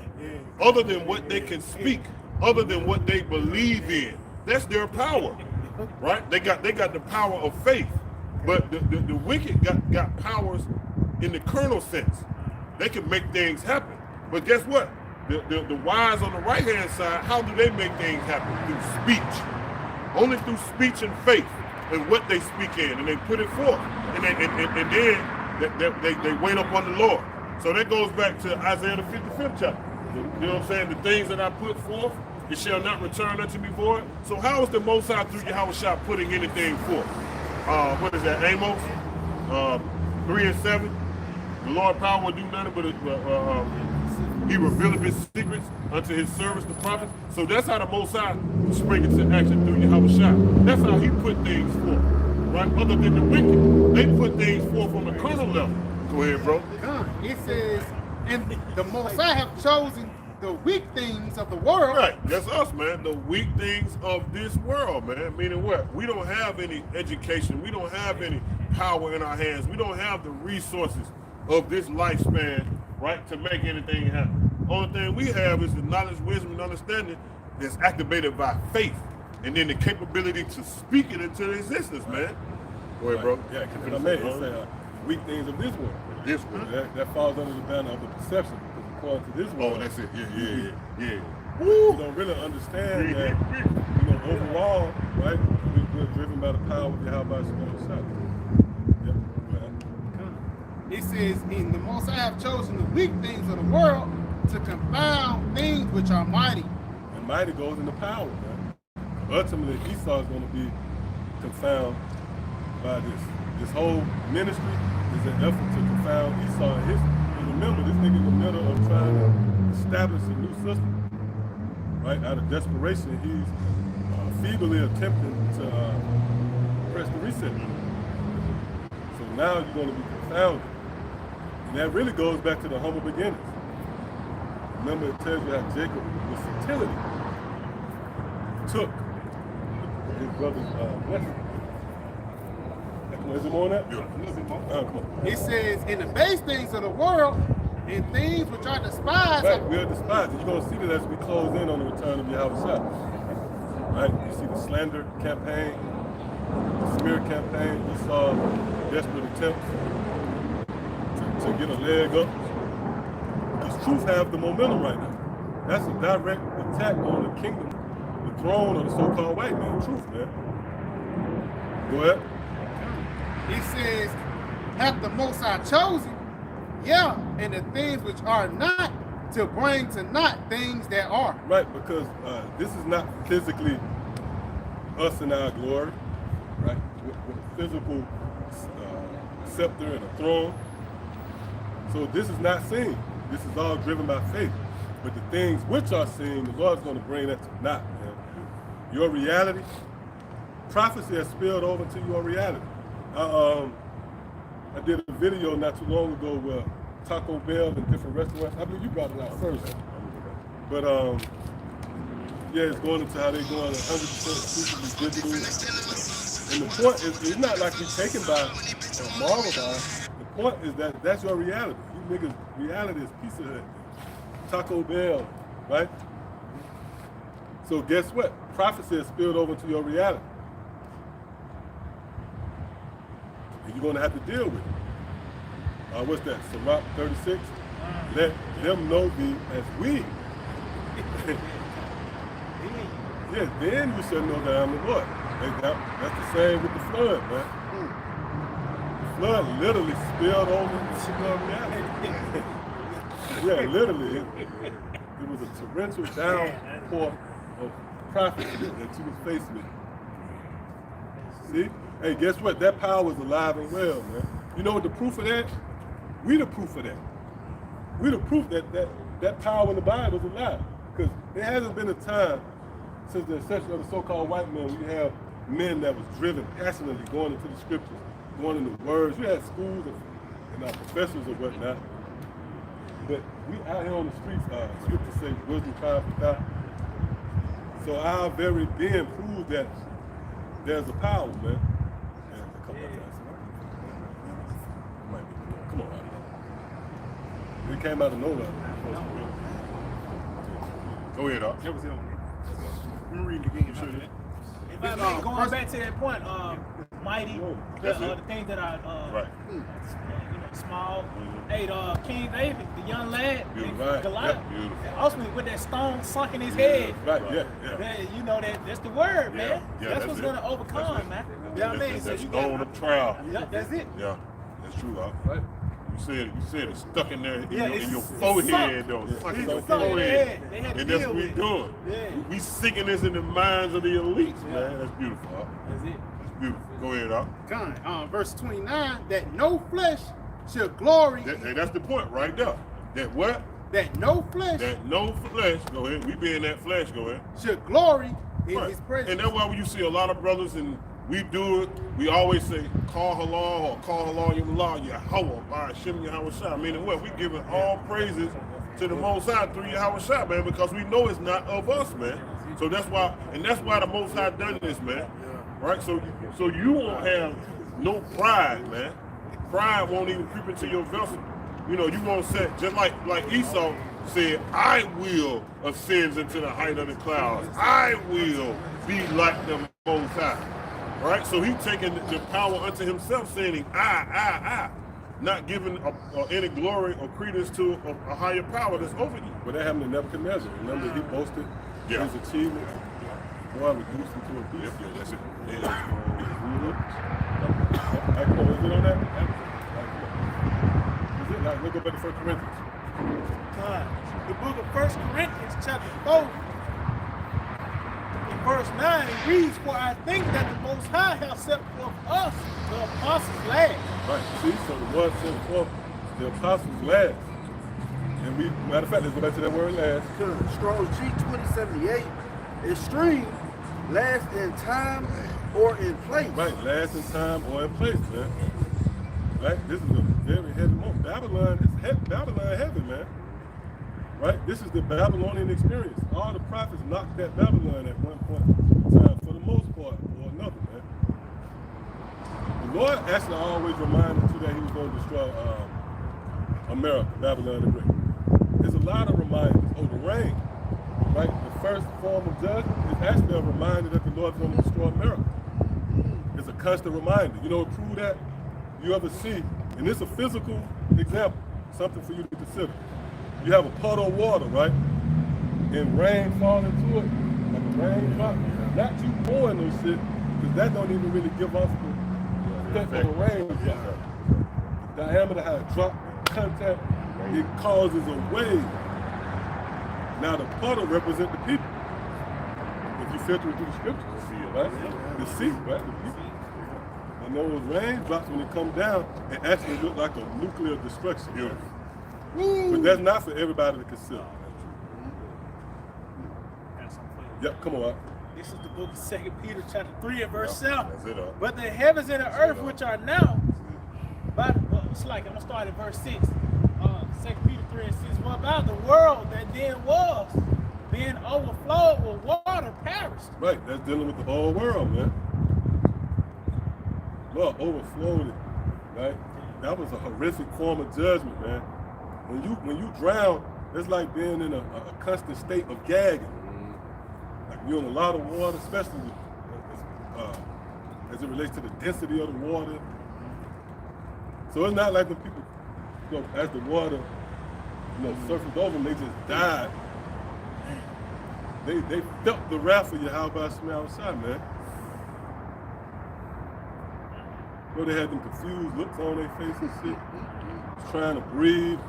other than what they can speak, other than what they believe in. That's their power, right? They got the power of faith. But the wicked got powers in the carnal sense. They can make things happen. But guess what? The wise on the right-hand side, how do they make things happen? Through speech. Only through speech and faith and what they speak in. And they put it forth. And then they wait upon the Lord. So that goes back to Isaiah the 55th chapter. You know what I'm saying? The things that I put forth, it shall not return unto me void. So how is the Most High through Yahawashi putting anything forth? What is that? Amos 3:7. The Lord power will do nothing but he revealeth his secrets unto his servants, the prophets. So that's how the Most High spring into action through Yahawashi. That's how he put things forth, right? Other than the wicked, they put things forth on the carnal level. Go ahead, bro. It says, and the Most High have chosen the weak things of the world. Right, that's us, man. The weak things of this world, man. Meaning what? We don't have any education. We don't have any power in our hands. We don't have the resources of this lifespan, right, to make anything happen. Only thing we have is the knowledge, wisdom, and understanding that's activated by faith, and then the capability to speak it into existence, man. Go ahead, bro. Yeah, because I mean, it's weak things of this world. This world. That falls under the banner of the perception. According to this world. Oh, that's it. Yeah. You don't really understand that, overall, right, we're driven by the power of Yahawashi. It says, in the Most High have chosen the weak things of the world to confound things which are mighty. And mighty goes into power, man. Ultimately, Esau is going to be confounded by this. This whole ministry is an effort to confound Esau and his. Remember, this nigga in the middle of trying to establish a new system, right? Out of desperation, he's feebly attempting to press the reset button. So now you're going to be confounded. And that really goes back to the humble beginnings. Remember, it tells you how Jacob, with subtlety, took his brother's blessing. Is it more on that? Yeah. It says, in the base things of the world, And things which are despised. Right, we are despised. You're going to see that as we close in on the return of Yahawashi. Right? You see the slander campaign, the smear campaign. You saw desperate attempts to get a leg up. Because truth have the momentum right now. That's a direct attack on the kingdom, the throne of the so-called white man. Truth, man. Go ahead. It says, hath the Most High chosen? Yeah, and the things which are not, to bring to naught things that are. Right, because this is not physically us in our glory, right? With a physical scepter and a throne. So this is not seen. This is all driven by faith. But the things which are seen, the Lord's going to bring that to naught, man. Your reality, prophecy has spilled over to your reality. I did a video not too long ago where Taco Bell and different restaurants, I believe you brought it out first. But yeah, it's going into how they're going 100% exclusively digital. And the point is, it's not like you're taken by or marveled by. The point is that that's your reality. You niggas' reality is piece of that. Taco Bell, right? So guess what? Prophecy has spilled over to your reality. And you're going to have to deal with it. What's that? Sirach 36? Let them know thee as we. Yeah, then you shall know that I'm the Lord. That's the same with the flood, man. The flood literally spilled over into your reality. Yeah, literally. It was a torrential downpour of prophecy that you was faced with. See? Hey, guess what? That power is alive and well, man. You know what the proof of that? We the proof of that. We the proof that power in the Bible is alive. Because there hasn't been a time since the inception of the so-called white man we have men that was driven passionately going into the scriptures, going into words. We had schools and our professors or whatnot. But we out here on the streets, scriptures say wisdom triumphs without. So our very being proves that there's a power, man. And a couple of times. Come on, it came out of nowhere. Go ahead, Doc. That was him. Let me read it again. If I may, going back to that point, mighty, the things that are Right. Small. Hey, King David, the young lad, Right. Goliath, Yeah, beautiful. ultimately with that stone sunk in his head. Right, yeah. You know that's the word, man. Yeah, that's that's what's it. gonna overcome, man. You know what I mean? That's So that you stone got, of trial. yeah, that's it. Yeah, that's true, Doc. Right. You said it's stuck in there in Yeah, your it's forehead, sunk. though. Yeah. Stuck in It's your sunk in their forehead. head. They had to And that's deal what we with it. doing. Yeah. We sinking this in the minds of the elites, man. That's beautiful, Doc. That's it. That's beautiful. Go ahead, Doc. Verse 29, that no flesh shall glory, That's the point right there. That what? that no flesh That no flesh, go ahead. We be in that flesh, go ahead. shall glory in Right. his presence. And that's why when you see a lot of brothers and we do it, we always say, call Halalyam or call Halalyam Yahawah by Sham Yahawashi. Meaning what? We giving all praises to the Most High through Yahawashi, man, because we know it's not of us, man. So that's why the Most High done this, man. Right? So you won't have no pride, man. Pride won't even creep into your vessel. You know, you won't say, just like Esau said, I will ascend into the height of the clouds. I will be like the Most High. Right? So he taking the power unto himself, saying, I. Not giving any glory or credence to a higher power that's over you. But that happened to Nebuchadnezzar. Remember, he boasted his achievements. Boy, reduced him to a beast. Yeah, that's it. Yeah. Is it on that? Is it? Like, look up at the 1 Corinthians. The book of 1 Corinthians, chapter 4, in verse 9, it reads, for I think that the Most High hath set forth us, the apostles last. Right. See, so the Lord sent forth the apostles last. And we, matter of fact, let's go back to that word last. Strong's G2078, extreme, last in time or in place. Right, last in time or in place, man. Right, this is a very heavy moment. Babylon heavy, man. Right, this is the Babylonian experience. All the prophets knocked at Babylon at one point in time, for the most part, or another, man. The Lord actually always reminded us too that he was going to destroy America, Babylon the Great. There's a lot of reminders. Oh, the rain, right? The first form of judgment is actually a reminder that the Lord's going to destroy America. It's a constant reminder. You know what prove that? You ever see, and it's a physical example, something for you to consider. You have a puddle of water, right? And rain falls into it, like a raindrop. Not you pouring no shit, because that don't even really give off the effect of the rain. The diameter, how it drops, contact, it causes a wave. Now the puddle represents the people. If you filter it through the scriptures, right? The sea, right? The people. And those raindrops, when they come down, it actually look like a nuclear destruction. But that's not for everybody to consider. Yep, come on. This is the book of 2 Peter chapter 3 and verse 7. But the heavens and the earth which are now, it's like, I'm going to start at verse 6. 2 Peter 3 and 6. What about the world that then was, being overflowed with water, perished? Right, that's dealing with the whole world, man. Lord overflowed it, right? That was a horrific form of judgment, man. When you drown, it's like being in a constant state of gagging. Like you're in a lot of water, especially as it relates to the density of the water. So it's not like when people, as the water, surfaced over them, they just died. They felt the wrath of Yahawah from outside, man. They had them confused looks on their face and shit, trying to breathe.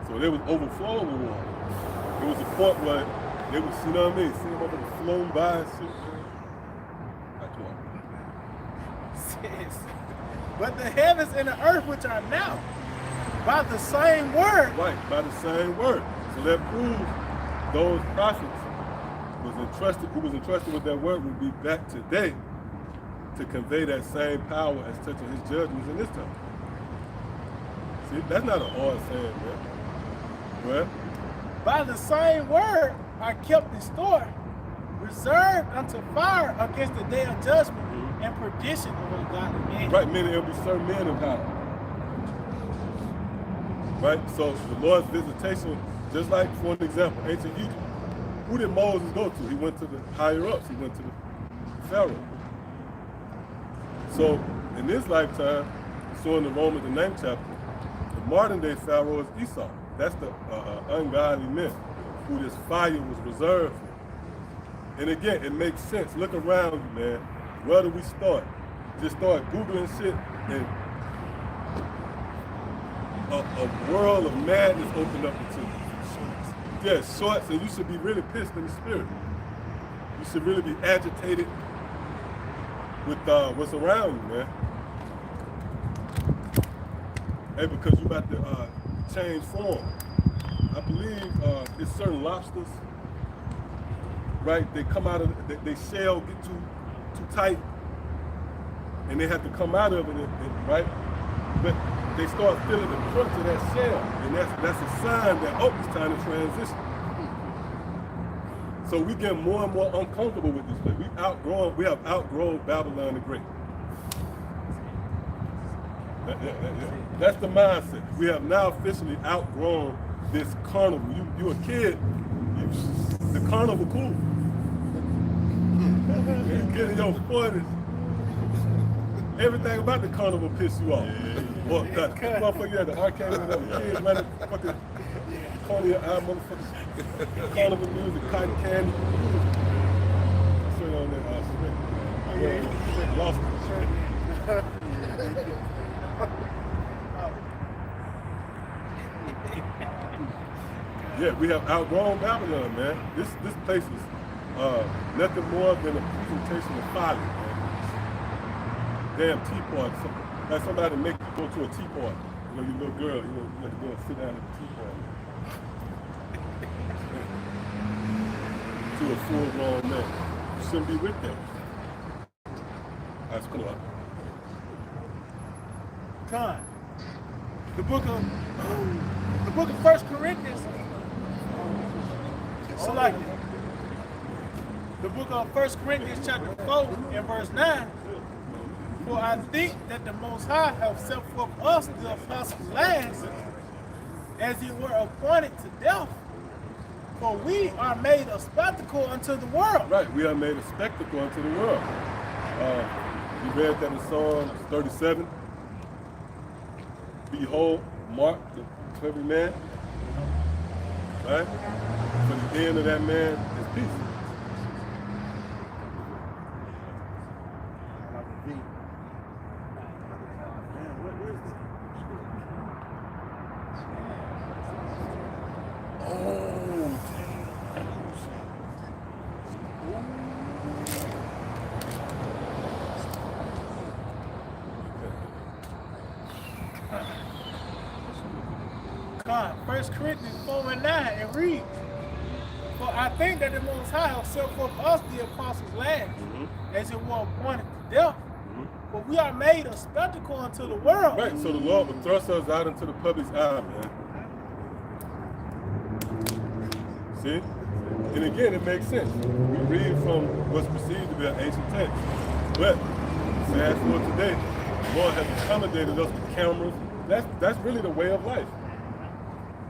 So they was overflowing with water. There was a point where they would, see what I mean, see them up and flown by and shit. Like, come on. Says, but the heavens and the earth which are now, by the same word. Right, by the same word. So that proves those prophets who was entrusted with that word would be back today to convey that same power as touching his judgments in this time. See, that's not a hard saying, man. Well, by the same word are kept in store, reserved unto fire against the day of judgment and perdition of ungodly men. Right, meaning it'll be certain men in power. Right, so the Lord's visitation, just like for an example, ancient Egypt, who did Moses go to? He went to the higher ups, he went to the Pharaoh. So in this lifetime, so in the Romans, the 9th chapter, the modern day Pharaoh is Esau. That's the ungodly men who this fire was reserved for. And again, it makes sense. Look around you, man. Where do we start? Just start Googling shit and a world of madness opened up into you. Yeah, shorts, and you should be really pissed in the spirit. You should really be agitated with what's around you, man. Hey, because you about to change form. I believe it's certain lobsters, right? They come out of they shell get too tight, and they have to come out of it, right? But they start feeling the crunch of that shell, and that's a sign that it's time to transition. So we get more and more uncomfortable with this place. We have outgrown Babylon the Great. That's the mindset. We have now officially outgrown this carnival. You a kid, the carnival cool. You get in your 40s, everything about the carnival piss you off. Or that motherfucker at the arcade with the kids running fucking corner of your eye, motherfuckers. Carnival music, cotton candy. Straight on that lost it. Yeah, we have outgrown Babylon, man. This place is nothing more than a presentation of folly, man. Damn tea party. Like somebody make you go to a tea party. You know, your little girl, you have to go and sit down at the tea party. To a full-grown man. You shouldn't be with them. That's cool. Time. The book of 1 Corinthians. Selected. The book of 1 Corinthians chapter 4 and verse 9. For I think that the Most High have set forth us, the apostles last, as it were appointed to death. For we are made a spectacle unto the world. Right, we are made a spectacle unto the world. You read that in Psalm 37. Behold, mark the clever man. Right? For the end of that man is peace. God, 1 Corinthians 4 and 9, it reads, For I think that the Most High have set forth us, the apostles last, as it were appointed to death. For we are made a spectacle unto the world. Right, so the Lord will thrust us out into the public's eye, man. See? And again, it makes sense. We read from what's perceived to be an ancient text. But, fast forward today, the Lord has accommodated us with cameras. That's really the way of life.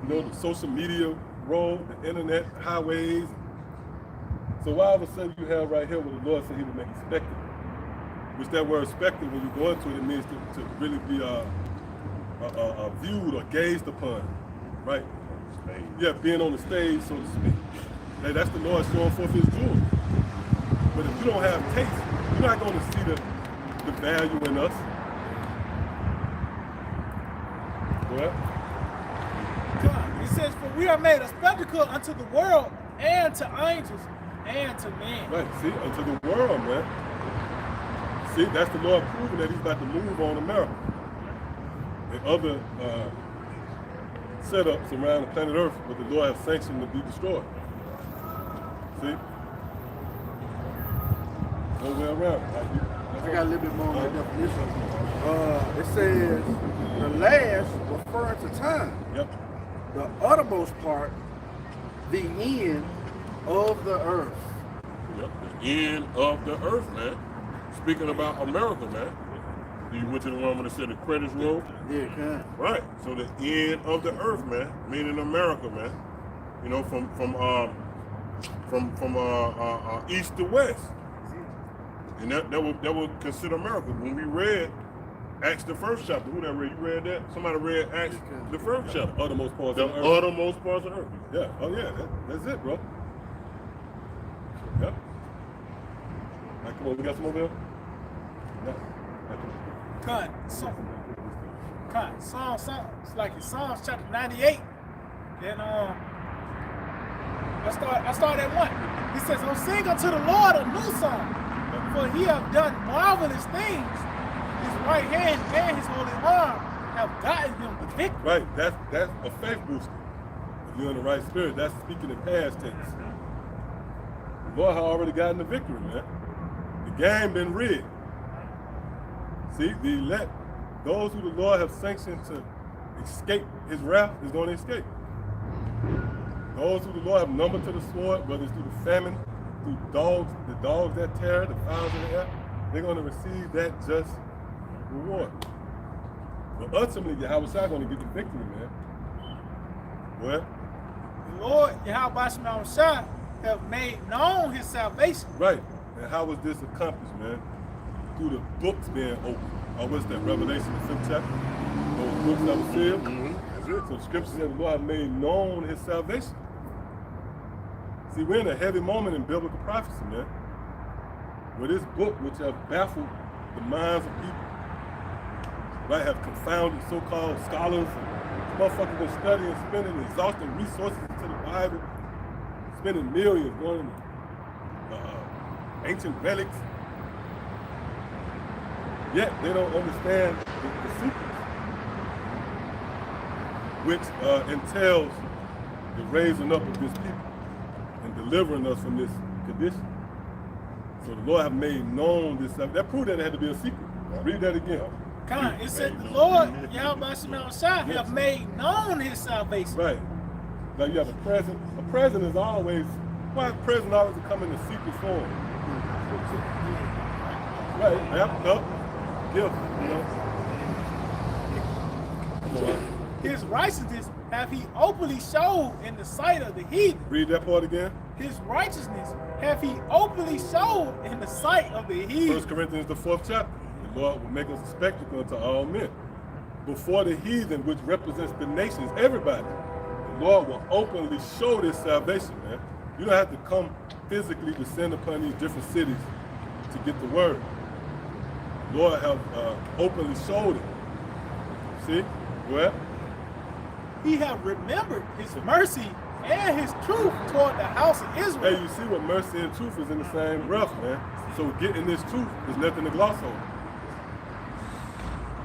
You know, the social media road, the internet, highways. So why all of a sudden you have right here where the Lord said he would make it spectacle? Which that word spectacle, when you go into it, it means to really be viewed or gazed upon, right? Yeah, being on the stage, so to speak. Hey, that's the Lord showing forth his jewels. But if you don't have taste, you're not going to see the value in us. What? It says, For we are made a spectacle unto the world, and to angels, and to men. Right, see, unto the world, man. See, that's the Lord proving that he's about to move on America. And other setups around the planet Earth where the Lord has sanctioned to be destroyed. See? No way around. I got a little bit more on the definition. It says the last referring to time. Yep. The uttermost part, the end of the earth. Yep, the end of the earth, man. Speaking about America, man. You went to the one that said the credits roll? Yeah, kind. Right. So the end of the earth, man, meaning America, man. You know, from east to west. And that would consider America. When we read Acts the first chapter, who that read? You read that? Somebody read Acts the first chapter. The uttermost parts The of the earth. uttermost parts of the earth. Yeah, oh yeah, that's it, bro. Yep. Right, come on, we got some over there? Yeah. God, Psalms, it's like in Psalms chapter 98. And I start at 1. He says, Oh, sing unto the Lord a new song, for he have done marvelous things. His right hand and his holy arm have gotten him the victory. Right, that's a faith booster. If you're in the right spirit, that's speaking in past tense. The Lord has already gotten the victory, man. The game been rigged. See, the elect, those who the Lord have sanctioned to escape his wrath is going to escape. Those who the Lord have numbered to the sword, whether it's through the famine, through dogs, the dogs that tear, the fowls in the air, they're going to receive that just reward. But ultimately, Yahawashi is going to get the victory, man. What? The Lord, Yahawashi have made known his salvation. Right. And how was this accomplished, man? Through the books being open. Or what's that, Revelation, the 5th chapter? Those books that were sealed. That's it. So the scripture said the Lord have made known his salvation. See, we're in a heavy moment in biblical prophecy, man. Where this book, which have baffled the minds of people, right, have confounded so-called scholars. Motherfuckers been studying, spending exhausting resources into the Bible, spending millions going into ancient relics. Yet they don't understand the secrets, which entails the raising up of this people and delivering us from this condition. So the Lord have made known this. That proved that it had to be a secret. Read that again. It said the Lord, Yahawashi, have made known his salvation. Right. Like you have a present. A present is always, why is a present always come in a secret form? Right. Yep. gift, you know. Come on. His righteousness have he openly showed in the sight of the heathen. Read that part again. His righteousness have he openly showed in the sight of the heathen. 1 Corinthians, the 4th chapter. The Lord will make us a spectacle unto all men. Before the heathen, which represents the nations, everybody, the Lord will openly show this salvation, man. You don't have to come physically descend upon these different cities to get the word. The Lord have openly showed it. See? Well, He have remembered his mercy and his truth toward the house of Israel. hey, you see what mercy and truth is in the same breath, man. So getting this truth is nothing to gloss over.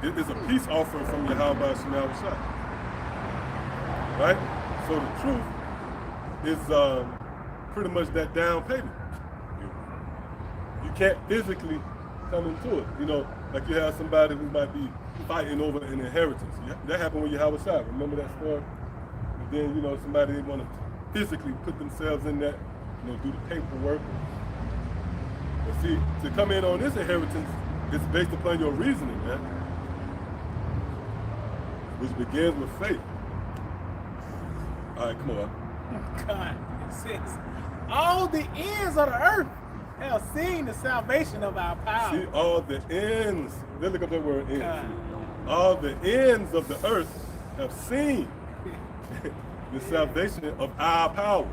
It is a peace offering from Yahawah Sham. Right? So the truth is pretty much that down payment. You can't physically come into it. You know, like you have somebody who might be fighting over an inheritance. That happened with Yahawashi. Remember that story? And then, you know, somebody, they want to physically put themselves in that, you know, do the paperwork. But see, to come in on this inheritance, it's based upon your reasoning, man. Which begins with faith. All right, come on. God, it says, all the ends of the earth have seen the salvation of our power. See, all the ends, let's look up that word ends. God. All the ends of the earth have seen the salvation of our power.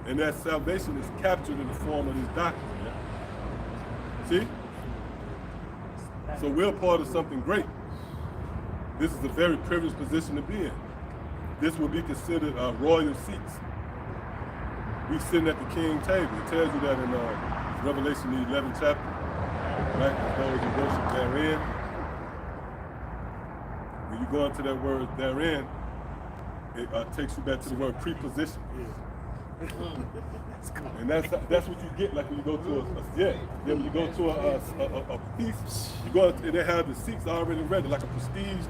And that salvation is captured in the form of this doctrine. Yeah? See? So we're part of something great. This is a very privileged position to be in. This will be considered royal seats. We sitting at the king's table. It tells you that in Revelation, the 11th chapter. Right? Those who worship therein. When you go into that word therein, it takes you back to the word preposition. And that's what you get like when you go to when you go to a feast, you go and they have the seats already ready, like a prestige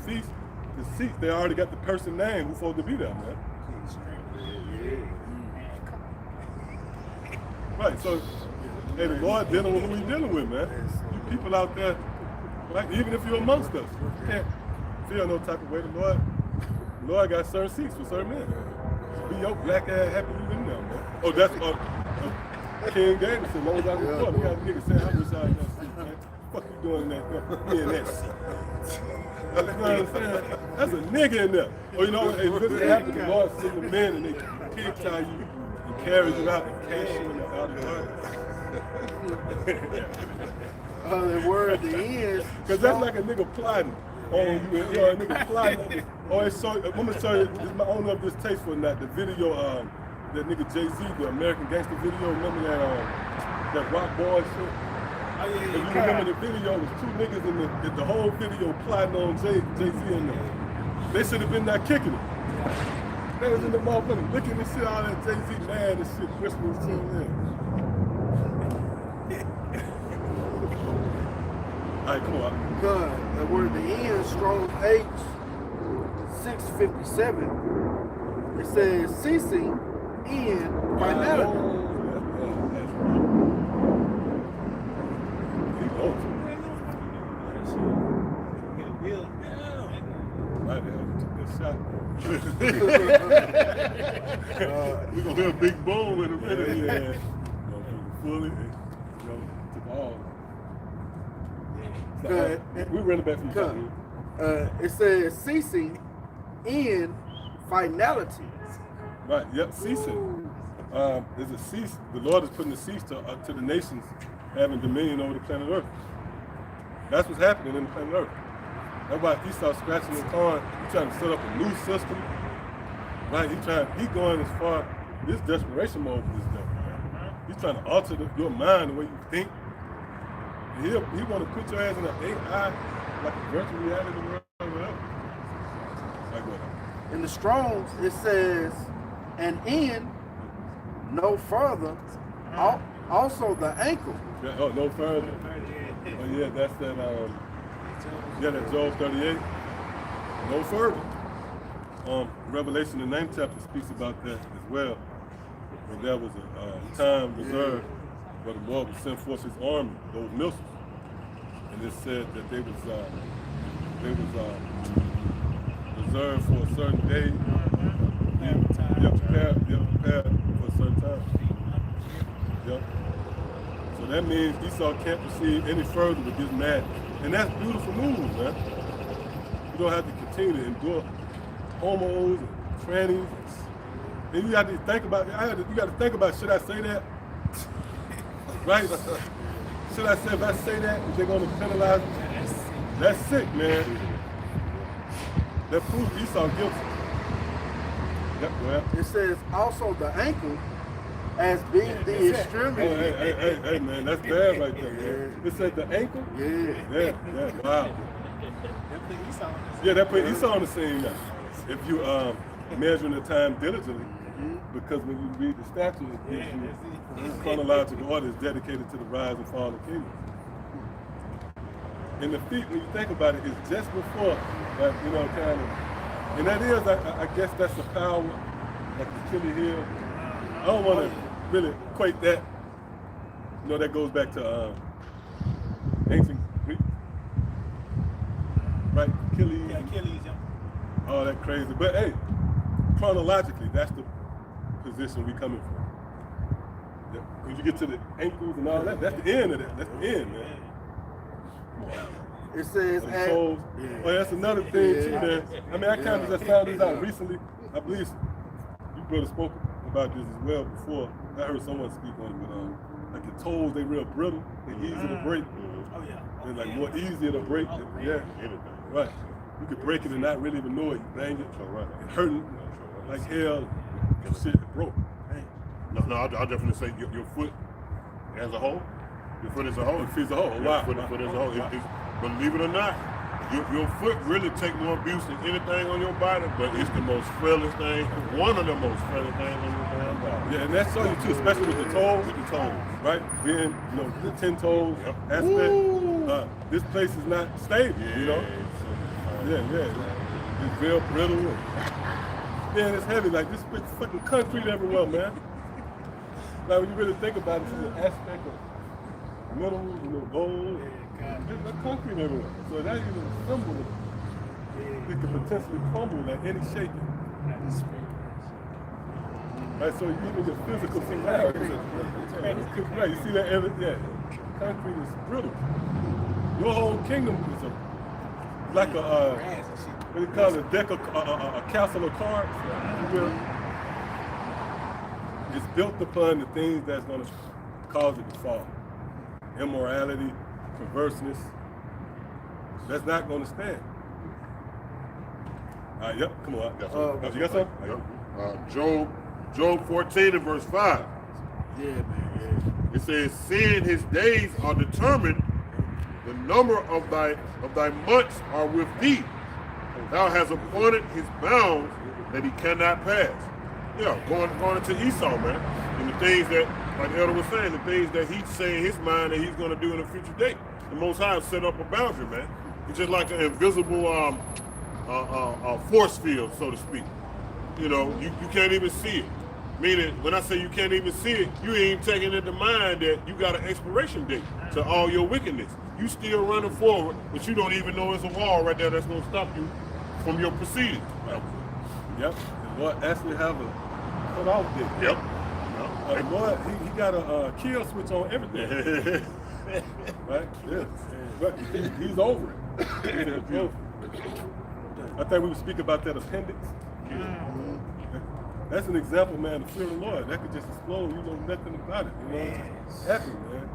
feast. The seats, they already got the person name who's supposed to be there, man. Right, so hey, the Lord dealing with who He's dealing with, man. You people out there, like even if you're amongst us, you can't feel no type of way. The Lord got certain seats for certain men. Be your black ass happy you in there, man. Oh, that's King David said, long as I was born, we got a nigga saying, I wish I had that seat, man. Fuck you doing in that seat? You know what I'm saying? That's a nigga in there. Or you know, it literally happened, the Lord sent the men and they pig tie you and carry you out and cash you in the outer world. The word, the ends. Because that's like a nigga plotting on you, a nigga plotting. Oh, I'm gonna show you, I don't know if this takes for or not, the video, that nigga Jay-Z, the American Gangster video, remember that Rock Boy shit? Oh, yeah, If you remember the video, it was two niggas in the whole video plotting on Jay-Z in there. They should have been there kicking it. They was in the motherfucker licking and shit, all that Jay-Z mad and shit, whispering to him. All right, come on. God, the word, the end, Strong's H, 657. It says ceasing in finality. We're gonna hear a big boom in a minute. Yeah. Fully, took all. We running back from It says ceasing in finality. Right, yep, ceasing. There's a cease. The Lord is putting a cease to the nations having dominion over the planet Earth. That's what's happening in the planet Earth. That's why Esau scratching his corn. He's trying to set up a new system. Right, he's going as far. This desperation mode for this stuff. He's trying to alter your mind the way you think. He want to put your ass in an AI, like a virtual reality world or whatever. Like what? In the Strong's, it says, and in no further, also the ankle. Yeah, oh, no further. Oh yeah, that's that. That Job 38. No further. Revelation, the 9th chapter, speaks about that as well. And there was a time reserved where the Lord would send forth His army, those missiles, and it said that they was reserved for a certain day. Prepared for a certain time. Yep. So that means Esau can't proceed any further with this madness. And that's beautiful news, man. You don't have to continue to endure homos and trannies. And you got to think about should I say that? Right? Should I say, if I say that, is they going to penalize me? That's sick, man. That proves Esau guilty. Yep, well. It says also the ankle as being the extremity. Hey, man, that's bad right there, man. It said the ankle? Yeah, wow. Yeah, that put Esau on the scene now. If you measuring the time diligently, because when you read the statute, it gives you chronological order is dedicated to the rise and fall of kingdoms. And the feet, when you think about it, is just before that, kind of, and that is, I guess that's the power, like the Achilles heel. I don't want to really equate that. That goes back to ancient Greek, right? Achilles. Yeah, Achilles, yeah. All that crazy. But hey, chronologically, that's the position we coming from. When you get to the ankles and all that, that's the end of that. That's the end, man. It says, well, that's another thing too, man. I mean, I kind of just found this out recently. I believe you brother spoke about this as well before. I heard someone speak on it, but like the toes, they real brittle, they easy to break. Oh yeah. They're like more easier to break. Yeah, right. You could break it and not really even know it. You bang it, it hurting like hell. Shit, it broke. No, I'll definitely say your foot as a whole. Your foot as a whole. Your foot as a whole. Wow. Foot as a whole. Believe it or not, your foot really take more abuse than anything on your body, but it's the most frailest thing, one of the most frailest things on your damn body. Yeah, and that's so you too, especially with the toes. With the toes, right? Being, the 10 toes aspect. This place is not stable, Yeah. It's real brittle. Man, it's heavy. Like this fucking concrete everywhere, man. Like when you really think about it, from the aspect of metals, gold. There's no concrete everywhere. So that even a symbol of it could potentially crumble at any shaking. Right, so even the physical similarities. Right, you see that concrete is brittle. Your whole kingdom is like a what do you call it, a deck of a castle of cards. It's built upon the things that's gonna cause it to fall. Immorality, perverseness, that's not going to stand. Yep, come on. You got something? Yep. Job 14 and verse 5. Yeah, man. It says, seeing his days are determined, the number of thy months are with thee. Thou hast appointed his bounds that he cannot pass. Yeah, going into Esau, man. And the things that, like the elder was saying, the things that he's saying in his mind that he's going to do in a future date. The Most High set up a boundary, man. It's just like an invisible force field, so to speak. You can't even see it. Meaning, when I say you can't even see it, you ain't taking into mind that you got an expiration date to all your wickedness. You still running forward, but you don't even know there's a wall right there that's going to stop you from your proceedings. Yep. The Lord actually have a cut off date. Yep. The Lord, he got a kill switch on everything. Right? Yeah. But he's over it. I think we would speak about that appendix. That's an example, man, the fear of the Lord. That could just explode. You know nothing about it. It's happy, man.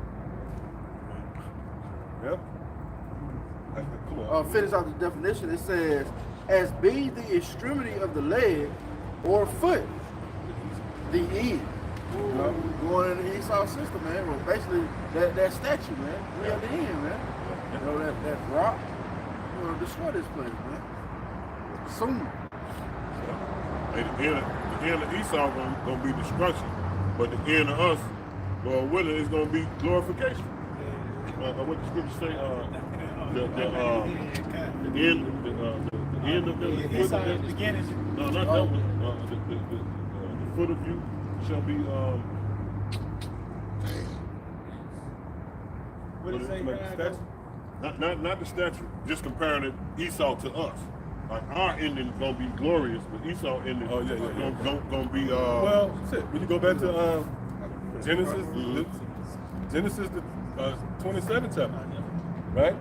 Yep. Come on. Finish out the definition. It says, as being the extremity of the leg or foot, the end. Going in the Esau system, man. Well, basically, that statue, man. We at the end, man. That rock. We're going to destroy this place, man. Soon. The end of Esau going to be destruction, but the end of us, Lord willing, is going to be glorification. What the scripture say? The end of the beginning. No, not that one. The foot of you shall be. What is it? Not the statue. Just comparing it Esau to us. Like our ending is gonna be glorious, but Esau ending gonna be. Well, shit. When you go back to Genesis, Genesis the 27th chapter, right?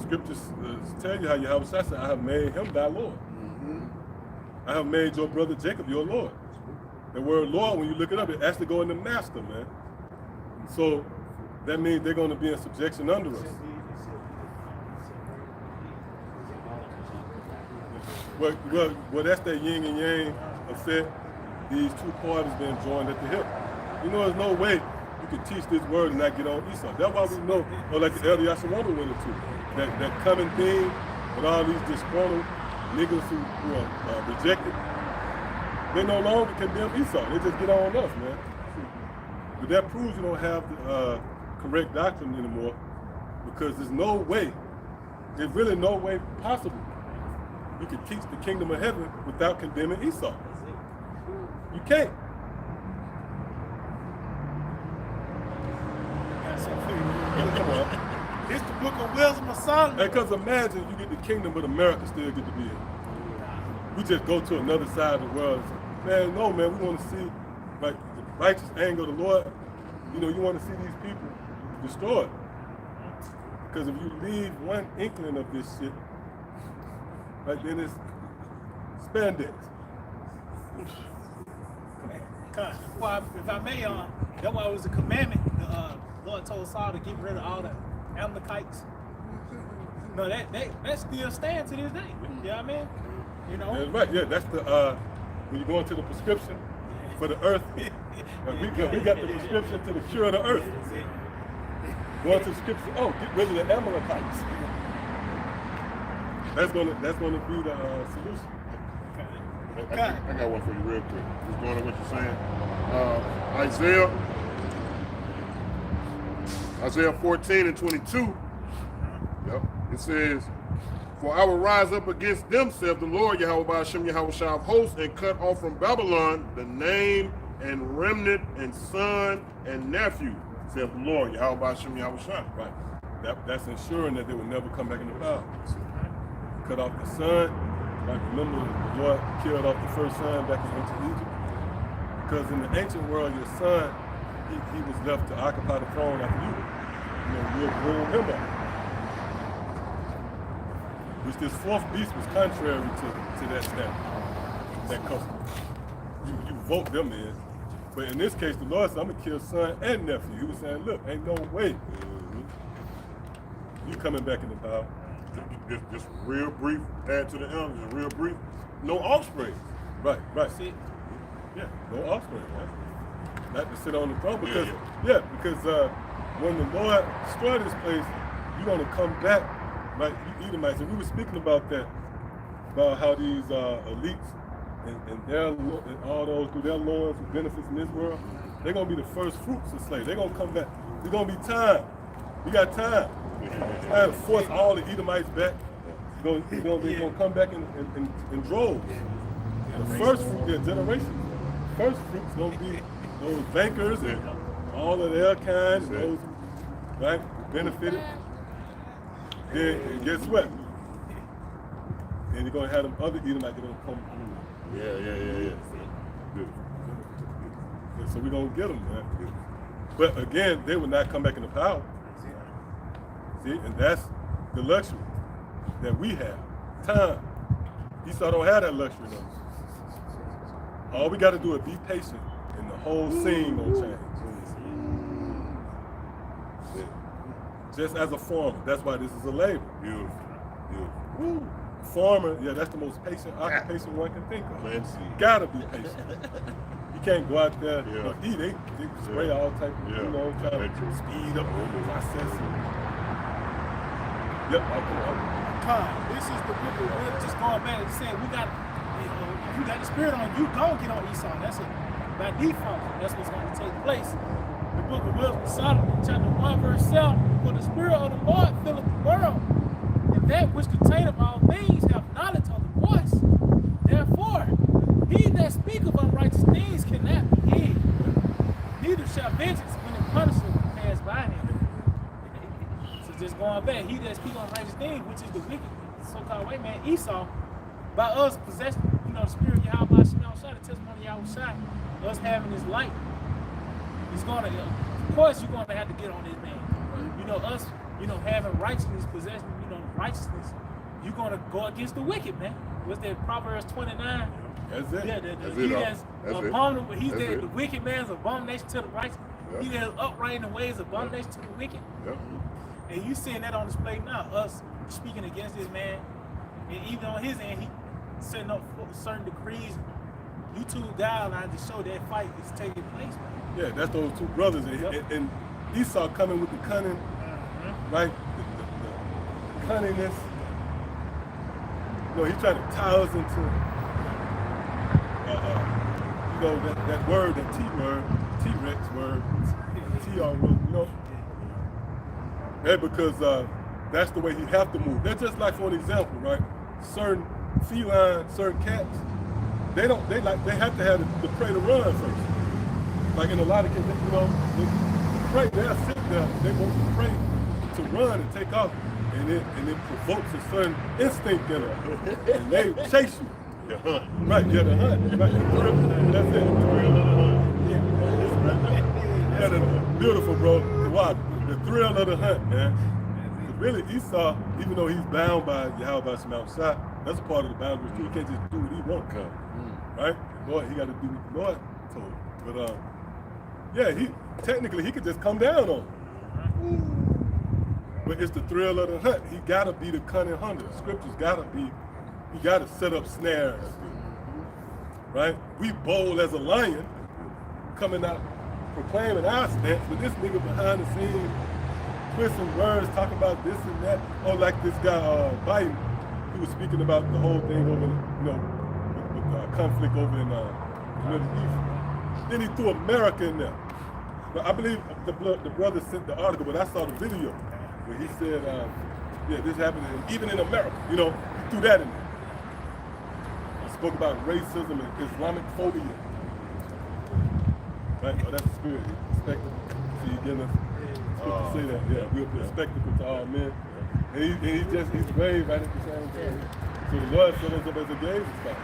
Scriptures tell you how Yahawashi said, "I have made him thy Lord. I have made your brother Jacob your Lord." The word Lord, when you look it up, it actually go into master, man. So that means they're going to be in subjection under us. Well, that's that yin and yang effect. These two parties being joined at the hip. You know, there's no way you can teach this word and not get on Esau. That's why we know, like the elder Yahawah went into, that coming thing with all these disgruntled niggas who are rejected. They no longer condemn Esau. They just get on us, man. But that proves you don't have the correct doctrine anymore, because there's no way, there's really no way possible you can teach the kingdom of heaven without condemning Esau. You can't. Come on. It's the book of wisdom of Solomon. Because imagine you get the kingdom, but America still get to be in. We just go to another side of the world and say, man, no, man, we want to see like the righteous anger of the Lord. You know, you want to see these people destroyed. Because if you leave one inkling of this shit, like then it's spandex. If I may, that's why it was a commandment. The Lord told Saul to get rid of all the Amalekites. No, that still stands to this day. You know what I mean? You know? That's right, yeah, that's the, when you go into the prescription for the earth, we got the prescription to the cure of the earth. Going to the scripture, oh, get rid of the Amalekites. That's gonna be the solution. I got one for you real quick. Just going on what you're saying. Isaiah 14 and 22. Yep. It says, "For I will rise up against them, saith the Lord Yahawah Sham Yahawashi of hosts, and cut off from Babylon the name and remnant and son and nephew, saith the Lord Yahawah Sham Yahawashi." Right. That's ensuring that they will never come back in the power. Cut off the son. Like, remember, the Lord killed off the first son back in ancient Egypt? Because in the ancient world, your son, he was left to occupy the throne after you. You know, we'll groom him up. Which this fourth beast was contrary to that standard, that custom. You vote them in. But in this case, the Lord said, I'm going to kill son and nephew. He was saying, look, ain't no way you coming back in the power. Just real brief, add to the end, just real brief. No offspring. Right. See? Yeah, no offspring, right? Not to sit on the throne, because because when the Lord destroyed this place, you're gonna come back like you Edomites. And we were speaking about that, about how these elites and all those through their lords who benefits in this world, they're gonna be the first fruits of slaves. They're gonna come back. There's gonna be time. We got time. And force all the Edomites back. They're gonna come back in droves. The first fruit, their generation. First fruit's gonna be those bankers and all of their kind, and those right who benefited. Then guess what? Then you're gonna have them other Edomites that are gonna come through. Yeah. And so we're gonna get them, man. But again, they will not come back into power. See, and that's the luxury that we have. Time. Esau don't have that luxury though. All we got to do is be patient, and the whole scene gonna change. Just as a farmer, that's why this is a labor. Beautiful. Woo. Farmer, yeah, that's the most patient occupation one can think of. Let's see. You gotta be patient. You can't go out there, they spray all type of, try to speed up the process. Yep, This is the book of wisdom. Just going back and saying, we got, if you got the spirit on you, don't get on Esau. That's it. By default, that's what's going to take place. The book of wisdom, Solomon, chapter 1, verse 7. For the spirit of the Lord filleth the world, and that which containeth all things have knowledge of the voice. Therefore, he that speaketh unrighteous things cannot be hid. Neither shall vengeance when it punisheth pass by him. just going back, he that speak on righteous things, which is the wicked, so-called white man, Esau, by us possessing, the spirit of Yahawah, the testimony of Yahawashi, us having this light, he's gonna, of course, you're gonna have to get on this man. Us, having righteousness, possessing, righteousness, you're gonna go against the wicked, man. What's that, Proverbs 29? That's it. Yeah, That's he it. that's That's it. abominable. He's That's the it. wicked man's abomination to the righteous. Yeah. He that's upright in the ways, abomination to the wicked. Yep. And you seeing that on display now, us speaking against this man, and even on his end, he setting up certain decrees, YouTube guidelines to show that fight is taking place, man. Yeah, that's those two brothers. And Esau coming with the cunning, right? The cunningness. He's trying to tie us into, that word, that T-word, T-Rex word, T-R word, Yeah, because that's the way he have to move. They're just like, for an example, right? Certain felines, certain cats, they have to have the prey to run first. Like in a lot of cases, the prey, they'll sit there, they want the prey to run and take off, and it provokes a certain instinct in them, and they chase you. The hunt. Right, yeah, the hunt. Right. That's it. Yeah, beautiful, bro. Wow, the thrill of the hunt, man. Really, Esau, even though he's bound by Yahawah Shemouth, that's a part of the boundaries too. He can't just do what he wants, right? Lord, he got to do what the Lord told him. But he technically he could just come down on him. But it's the thrill of the hunt. He gotta be the cunning hunter. Scriptures gotta be. He gotta set up snares, right? We bold as a lion, coming out proclaiming our stance, but this nigga behind the scenes twisting words, talking about this and that. Oh, like this guy Biden, he was speaking about the whole thing over, with conflict over in the Middle East. Then he threw America in there. But I believe the brother sent the article, but I saw the video where he said, this happened even in America. He threw that in there. He spoke about racism and Islamic phobia. Right? Oh, that's the spirit. Spectacle. See, you getting us? To say that, we'll be a spectacle to all men. And he's brave right at the same time. So the Lord set us up as a gauge spot.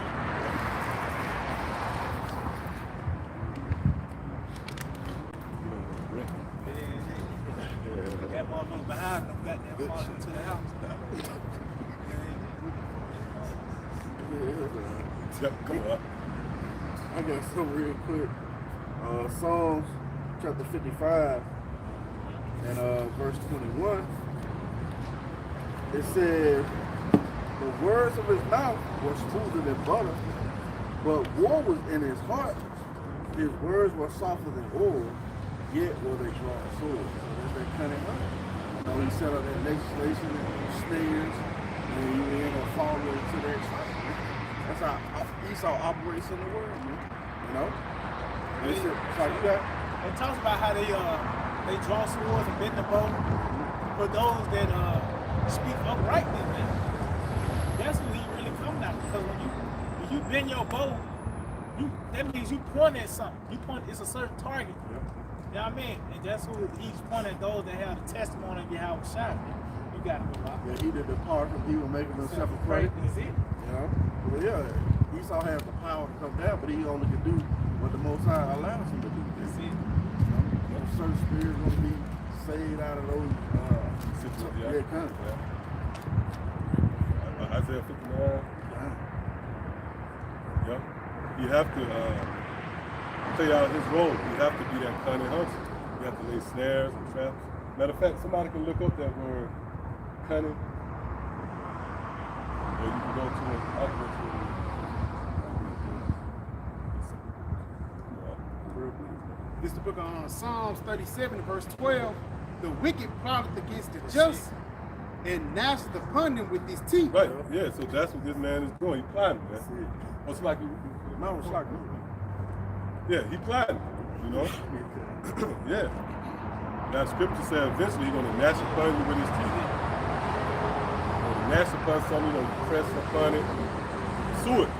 That motherfucker behind them got that falling into the house. Yep, come on. I got some real quick. Psalms chapter 55 and verse 21. It says, the words of his mouth were smoother than butter, but war was in his heart. His words were softer than oil, yet will they draw a sword. So that's that cunning hunter. He set up that legislation and snares, and you end up falling into that trap. That's how Esau operates in the world, man. It talks about how they draw swords and bend the bow for those that speak uprightly, man. That's when he really comes out. Because when you bend your bow, that means you point at something. It's a certain target. You know what I mean? And that's who he's pointing at, those that have the testimony of Yahawashi. You got to go out. Yeah, he did depart from evil, making himself a prey. That's it. Well, Esau has the power to come down, but he only can do what the Most High allows him to do. That's it. Certain spirits going to be saved out of those situations. Isaiah 59. Yep. You have to play out his role. You have to be that cunning hunter. You have to lay snares and traps. Matter of fact, somebody can look up that word cunning. Or you can go to it. This is the book of Psalms 37, verse 12. The wicked plotteth against the just and gnasheth upon them with his teeth. Right, yeah, so that's what this man is doing. He plotting. That's it. It's like, he plotting, Yeah. Now, scripture says eventually he's going to gnash upon you with his teeth. He's going to gnash upon something, press upon it, sue it.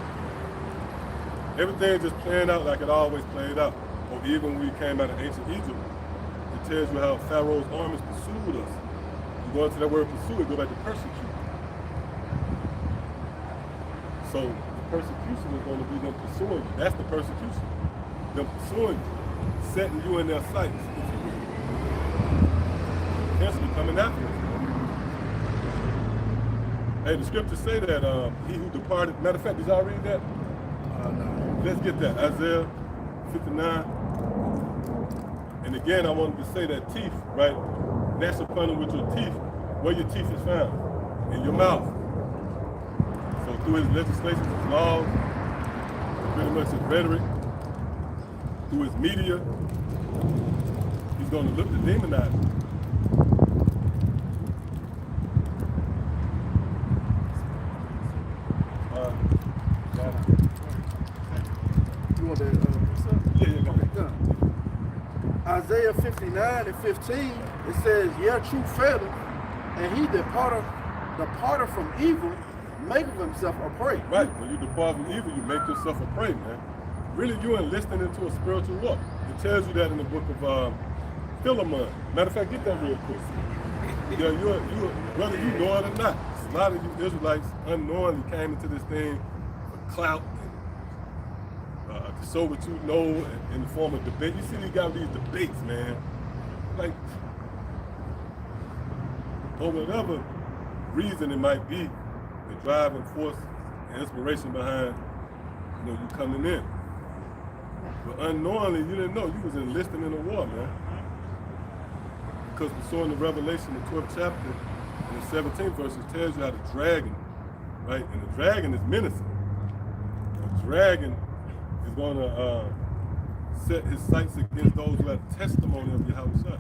Everything just playing out like it always played out. Or even when we came out of ancient Egypt, it tells you how Pharaoh's armies pursued us. go into that word pursue, it go back to persecute. So the persecution is going to be them pursuing you. That's the persecution. Them pursuing you, setting you in their sights, if you will. Potentially coming after you. Hey, the scriptures say that he who departed, matter of fact, did y'all read that? No. Let's get that. Isaiah 59. And again, I wanted to say that teeth, right? That's upon him with your teeth, where your teeth is found, in your mouth. So through his legislation, his laws, pretty much his rhetoric, through his media, he's going to look to demonize you. You want that? Yeah, go ahead. Done. Isaiah 59 and 15, it says, "Yeah, true faileth, and he departed from evil, maketh himself a prey." Right, when you depart from evil, you make yourself a prey, man. Really, you're enlisting into a spiritual walk. It tells you that in the book of Philemon. Matter of fact, get that real quick. Yeah, you're whether you know it or not. A lot of you Israelites unknowingly came into this thing for clout and to show what you know in the form of debate. You see these guys these debates, man. Like, for whatever reason it might be, the driving force and inspiration behind you coming in. But unknowingly, you didn't know you was enlisting in a war, man. Because we saw in the Revelation, the 12th chapter, and the 17th verse, it tells you how the dragon, right? And the dragon is menacing. The dragon is going to set his sights against those who have the testimony of Yahawashi.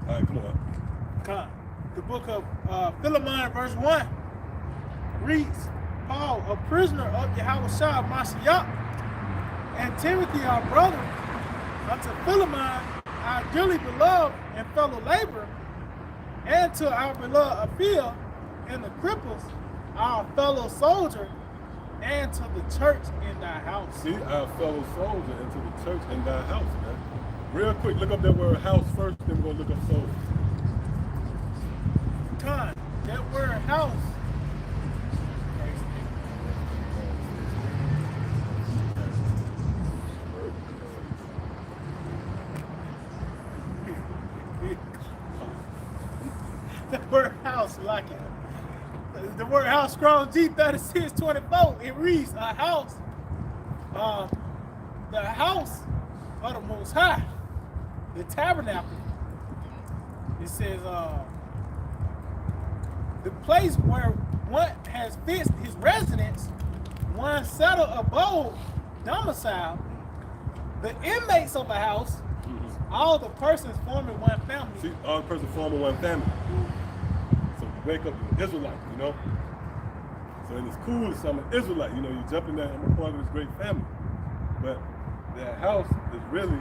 All right, come on. The book of Philemon, verse 1, reads, "Paul, a prisoner of Yahawashi Mashiach, and Timothy, our brother, unto Philemon, our dearly beloved and fellow laborer, and to our beloved Aphia and the cripples, our fellow soldier, and to the church in thy house." See, our fellow soldier, and to the church in thy house, man. Real quick, look up that word house first, then we're going to look up soldier. That word house. The word house, like it. The word house, Strong's G3624, it reads a house. The house of the Most High, the tabernacle. It says, the place where one has fixed his residence, one settled abode, domicile, the inmates of a house, all the persons forming one family. See, all the persons forming one family. So you wake up an Israelite, you know? So and it's cool to I'm an Israelite, you know, you jump in there, I'm a part of this great family. But that house is really,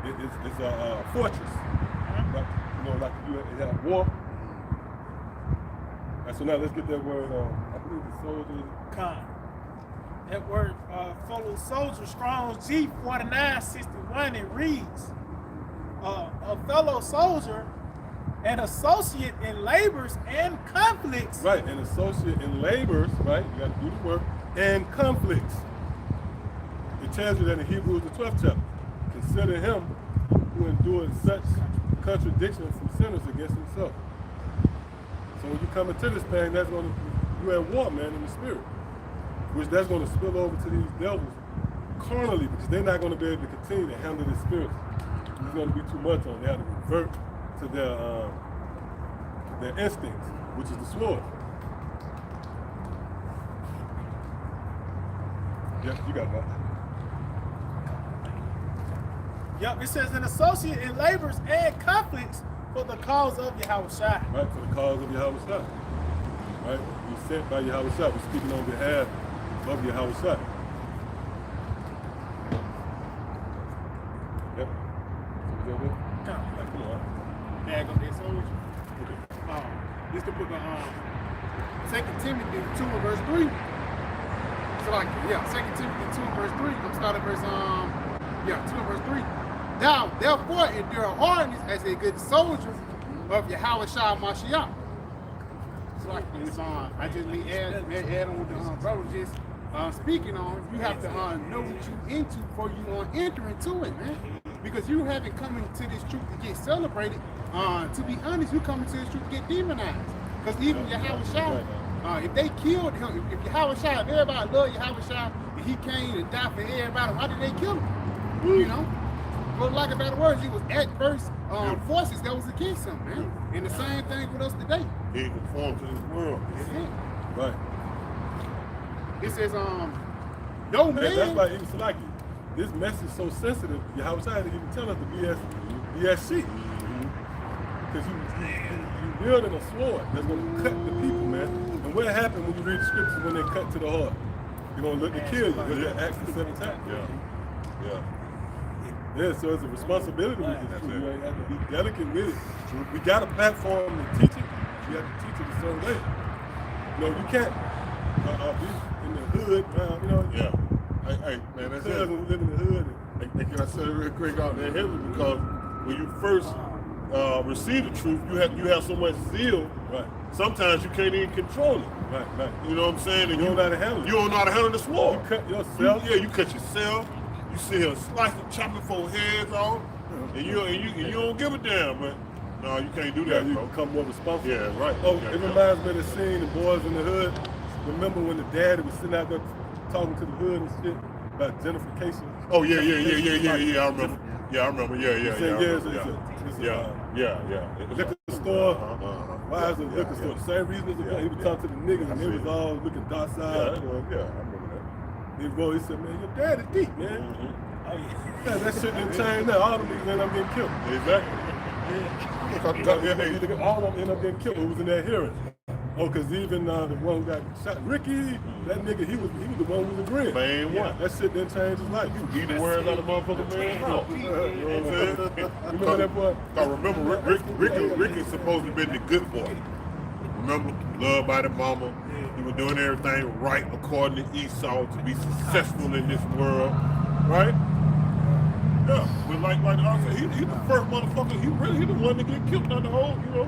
it's a fortress. Like, you know, like you have war. Right, so now let's get that word, I believe the soldiers. That word, fellow soldier, Strong's G4961, it reads, a fellow soldier, an associate in labors and conflicts. Right, an associate in labors, right? You got to do the work, and conflicts. It tells you that in Hebrews, the 12th chapter, consider him who endured such contradiction from sinners against himself. So when you come into this thing, that's going to, you're at war, man, in the spirit. Which that's going to spill over to these devils carnally, because they're not going to be able to continue to handle the spirit. It's going to be too much on them. They have to revert to their instincts, which is the sword. Yeah, you got that. Yep, it says an associate in labors and conflicts for the cause of Yahawashi. Right, for the cause of Yahawashi. Right, we're sent by Yahawashi. We're speaking on behalf of Yahawashi. Yep. So is that good? Come on. Bag up that soldier. This the book of 2 Timothy 2 and verse 3. So like, 2 Timothy 2 and verse 3. I'm starting verse 2 and verse 3. Now, therefore, endure hardness as a good soldier of Yahawashi Mashiach. So like it's I just need add on what the brother just speaking on. You have to know what you into before you enter into it, man. Because you haven't come into this truth to get celebrated. To be honest, you come into this truth to get demonized. Because even Yahawashi, if they killed him, if Yahawashi, if everybody loved Yahawashi, and he came to die for everybody, why did they kill him? You know? For lack of better words, it was adverse forces that was against him, man. And the same thing with us today. He conformed to this world. Right. It says, no man. That's why even Salaki, this message is so sensitive. Yahawashi didn't even tell us to be as sheep. Because you wielding a sword that's going to cut the people, man. And what happened when you read the scriptures when they cut to the heart? They're going to look to kill you because they're Acts the 7th time. Yeah, so it's a responsibility with this truth. You have to be delicate with it. We got a platform to teach it. We have to teach it a certain way. You know, you can't be in the hood, you know. Yeah. Hey, man, that's it. Cousins live in the hood. And can I say it real quick out there, Henry? Because when you first receive the truth, you have so much zeal. Right. Sometimes you can't even control it. Right. You know what I'm saying? And You don't know how to handle it. You don't know how to handle the sword. You cut yourself. You cut yourself. You sit here slicing, chopping 4 heads off, and you don't give a damn. But no, you can't do that, You bro. become more responsible. Yeah, right. Oh, it reminds me of the scene, the boys in the hood. Remember when the daddy was sitting out there talking to the hood and shit about gentrification? Oh yeah. I remember. Yeah, I remember. Yeah. Liquor store. Why is it a liquor store? The same reason as the he was talking to the niggas and they was all looking docile. Yeah, I remember that. He said, man, your dad is deep, man. Yeah, that shit didn't change now. All them niggas end up getting killed. Exactly. All of them end up getting killed. Who was in that hearing? Oh, because even the one who got shot, Ricky, that nigga, he was the one who was agreeing. Main one. That shit didn't change his life. He the words out of motherfucking man's mouth. You know what I'm saying? Remember that boy? I remember Ricky's supposed to have been the good boy. Remember, loved by the mama. He was doing everything right according to Esau to be successful in this world, right? Yeah, but like I said, he the first motherfucker. He the one to get killed, not the whole, you know.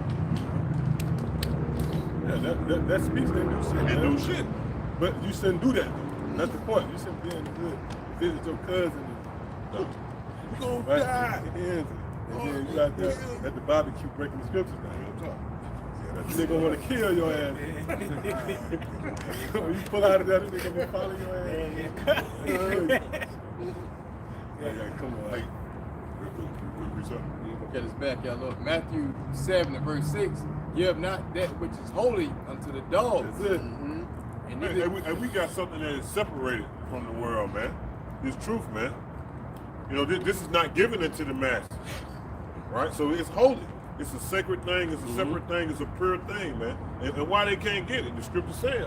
Yeah, that speech didn't do shit. Didn't do shit. But you shouldn't do that, though. That's the point. You shouldn't be in the hood, visit your cousin. You gonna Right? die. And then you out there at the barbecue breaking the scriptures down. They're gonna want to kill your ass. You pull out of that, they're gonna follow your ass. Yeah, come on. Hey, quick reset. Get us back, y'all. Look, Matthew 7 and verse 6. You have not that which is holy unto the dogs. That's it. And And we got something that is separated from the world, man. This truth, man. You know, this is not given into the masses, right? So it's holy. It's a sacred thing. It's a separate thing. It's a pure thing, man. And why they can't get it? The scripture say,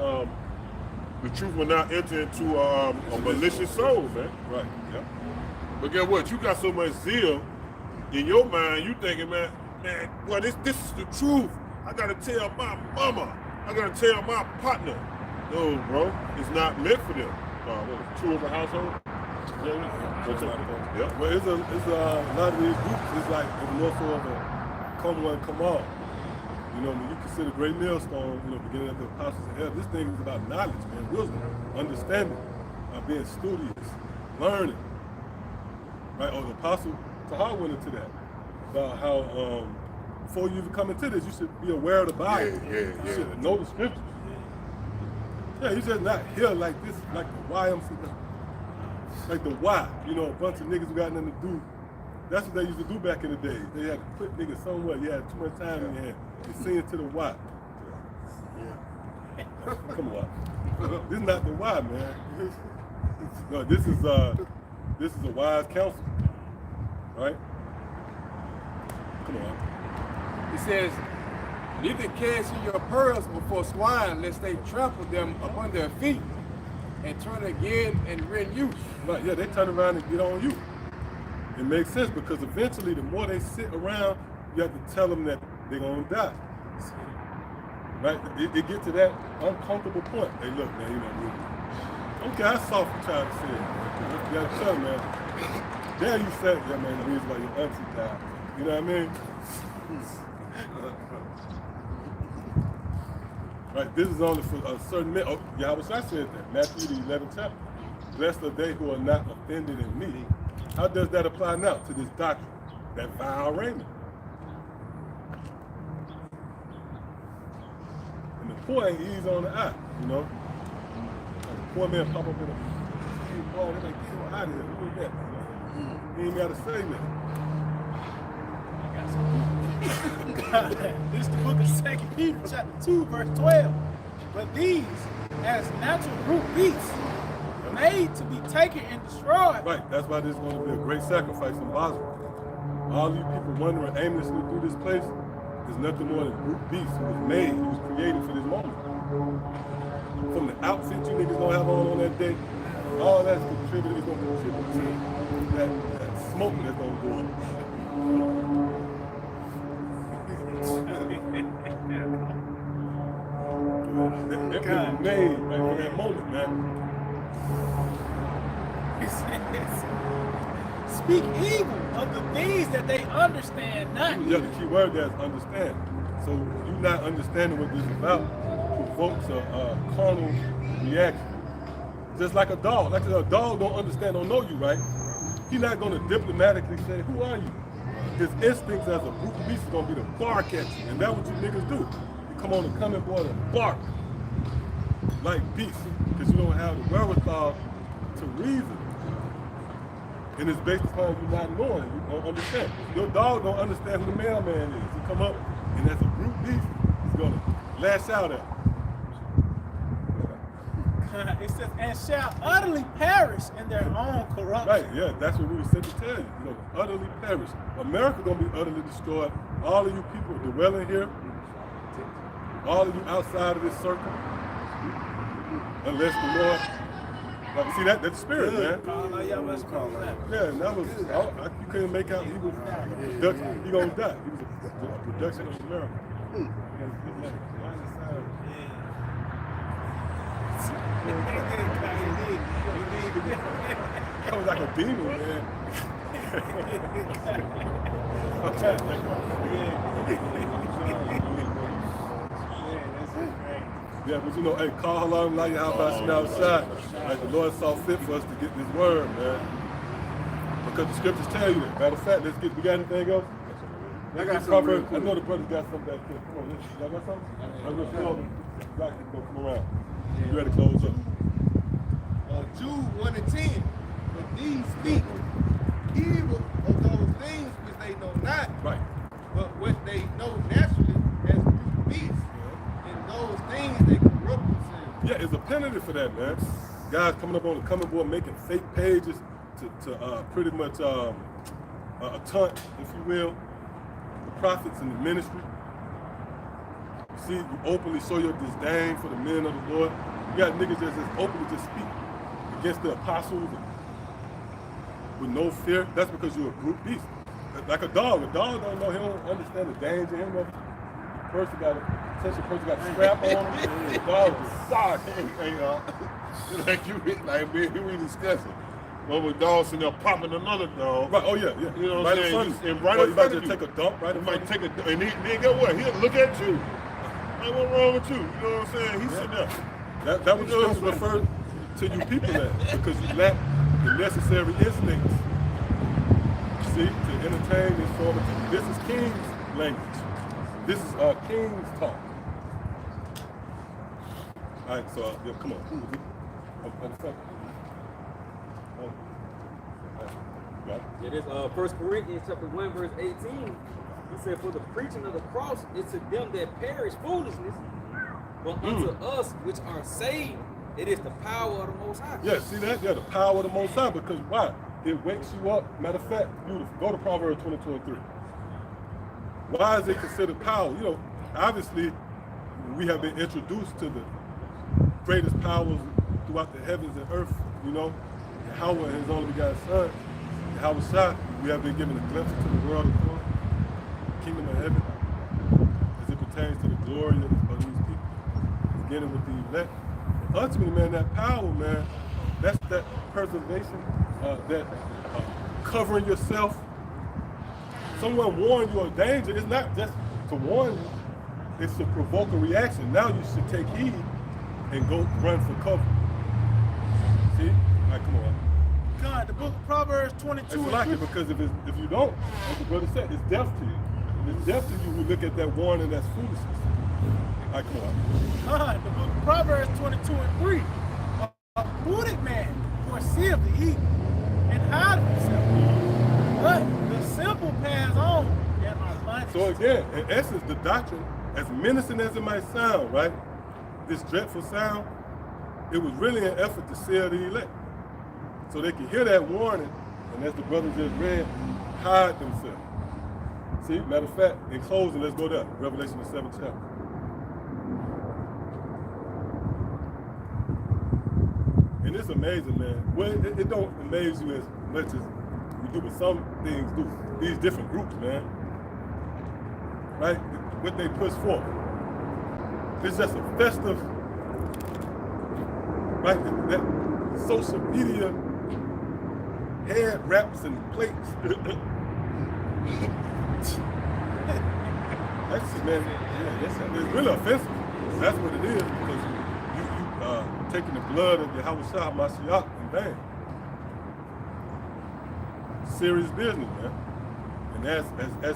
the truth will not enter into a malicious soul, man. Right. Yep. But guess what? You got so much zeal in your mind. You thinking, man, well, this is the truth. I gotta tell my mama. I gotta tell my partner. No, bro, it's not meant for them. True of a household. Yeah. Well, it's a lot of these groups. It's like more so of a come one, come all. You know, when you consider Great Millstone, you know, beginning of the apostles of hell, this thing is about knowledge, man, wisdom, understanding, being studious, learning. Right? Or the apostle Tahar went into that about how before you even come into this, you should be aware of the Bible. You should know the scriptures. Yeah, you just not here like this, like the YMC, like the Y. You know, a bunch of niggas who got nothing to do. That's what they used to do back in the day. They had to put niggas somewhere. You had too much time in your hand. They sing it to the Y. Come on. This is not the Y, man. No, this is a wise counsel. Right? Come on. it says, neither cast ye your pearls before swine, lest they trample them upon their feet, and turn again and rend you. Right, yeah, they turn around and get on you. It makes sense because eventually the more they sit around, you have to tell them that they're going to die. Right? It gets to that uncomfortable point. Hey, look, man, you know, okay, I saw what you trying to say. You got to tell them, man. There you said, yeah, man, the reason why your auntie died. You know what I mean? Right, this is only for a certain man. Oh, Yahawashi said that. Matthew the 11th chapter. Blessed are they who are not offended in me. How does that apply now to this doctrine? That vile raiment. And the poor ain't easy on the eye, you know? Like a poor man pop up in a boy, they're like, get him out of here. Who is that? You know? He ain't got to say nothing. This is the book of 2 Peter, chapter 2, verse 12. But these, as natural brute beasts, made to be taken and destroyed. Right, that's why this is going to be a great sacrifice in Basra. All you people wandering aimlessly through this place is nothing more than brute beasts. He was made, he was created for this moment. From the outfit you niggas gonna have on that day, all that's contributed, is going to contribute to that smoke that's going to go up. It made right for that moment, man. It says, speak evil of the things that they understand not. Yeah, the key word there is understand. So you not understanding what this is about provokes a carnal reaction. Just like a dog. Like a dog don't understand, don't know you, right? He's not going to diplomatically say, who are you? His instincts as a brute beast is going to be to bark at you. And that's what you niggas do. You come on the coming board and bark like beasts because you don't have the wherewithal to reason. And it's based upon you not knowing, you don't understand. Your dog don't understand who the mailman is. He come up and as a brute beast, he's gonna lash out at him. It says, and shall utterly perish in their own corruption. Right, yeah, that's what we were sent to tell you. You're gonna utterly perish. America gonna be utterly destroyed. All of you people dwelling here, all of you outside of this circle, unless the Lord. Like, see that's the spirit, man. Yeah, and that was you couldn't make out he was production. He gonna die. He was a production of America. That was like a demon, man. Yeah, but you know, hey, call Halalyam like Yahawashi outside. Like the Lord saw fit for us to get this word, man. Because the scriptures tell you that. Matter of fact, we got anything else? I got something. I know the brothers got something back there. Come on, y'all got something? I'm going to tell them. Y'all can go come around. You ready to close up? Jude 1 and 10. But these speak evil of those things which they know not, Right. but what they know naturally as brute beasts. And those things they corrupt themselves. Yeah, it's a penalty for that, man. Guys coming up on the coming board making fake pages to pretty much taunt, if you will, the prophets in the ministry. See, you openly show your disdain for the men of the Lord. You got niggas that just openly just speak against the apostles with no fear. That's because you're a brute beast. Like a dog. A dog don't know, he don't understand the danger. He don't know person got a strap on him. The dog is sorry. Like we discussing. Well, with dogs sitting there popping another dog. Right, oh yeah. You know what right I'm saying? in front of you. And right Or in you front might of just you. take a dump right in front Might of you. take a, and then get what? He'll look at you. Like, what's wrong with you? You know what I'm saying? He's sitting there. That was just referred to you people that because you lack the necessary instincts. See, to entertain this form of people. This is King's language. This is King's talk. All right, so yeah, come on. It is 1 Corinthians chapter 1 verse 18. He said, for the preaching of the cross is to them that perish foolishness, but unto us which are saved, it is the power of the Most High. Yeah, see that? Yeah, the power of the Most High, because why? It wakes you up. Matter of fact, beautiful. Go to Proverbs 22:3. Why is it considered power? You know, obviously, we have been introduced to the greatest powers throughout the heavens and earth, you know. Yahawah and his only begotten son, Yahawashi, we have been given a glimpse into the world of God, kingdom of heaven, as it pertains to the glory of these people, beginning with the elect. Ultimately, man, that power, man, that's that preservation, that covering yourself. Someone warned you of danger. It's not just to warn you. It's to provoke a reaction. Now you should take heed and go run for cover. See? All right, come on. God, the book of Proverbs 22 It's and like 3. it because if you don't, like the brother said, it's death to you. It's death to you who look at that warning that's foolishness. All right, come on. God, the book of Proverbs 22 and 3. A prudent man foreseeth the evil and hide himself. But the simple pass on and are punished. So again, in essence, the doctrine, as menacing as it might sound, right? This dreadful sound, it was really an effort to seal the elect. So they can hear that warning, and as the brother just read, hide themselves. See, matter of fact, in closing, let's go there. Revelation the 7th chapter. And it's amazing, man. Well, it don't amaze you as much as we do, but some things do. These different groups, man. Right? What they push forth. It's just a festive, right? That social media head wraps and plates. That's man, yeah, it's really offensive. That's what it is, because you taking the blood of Yahawashi Mashiach in vain. Serious business, man. And as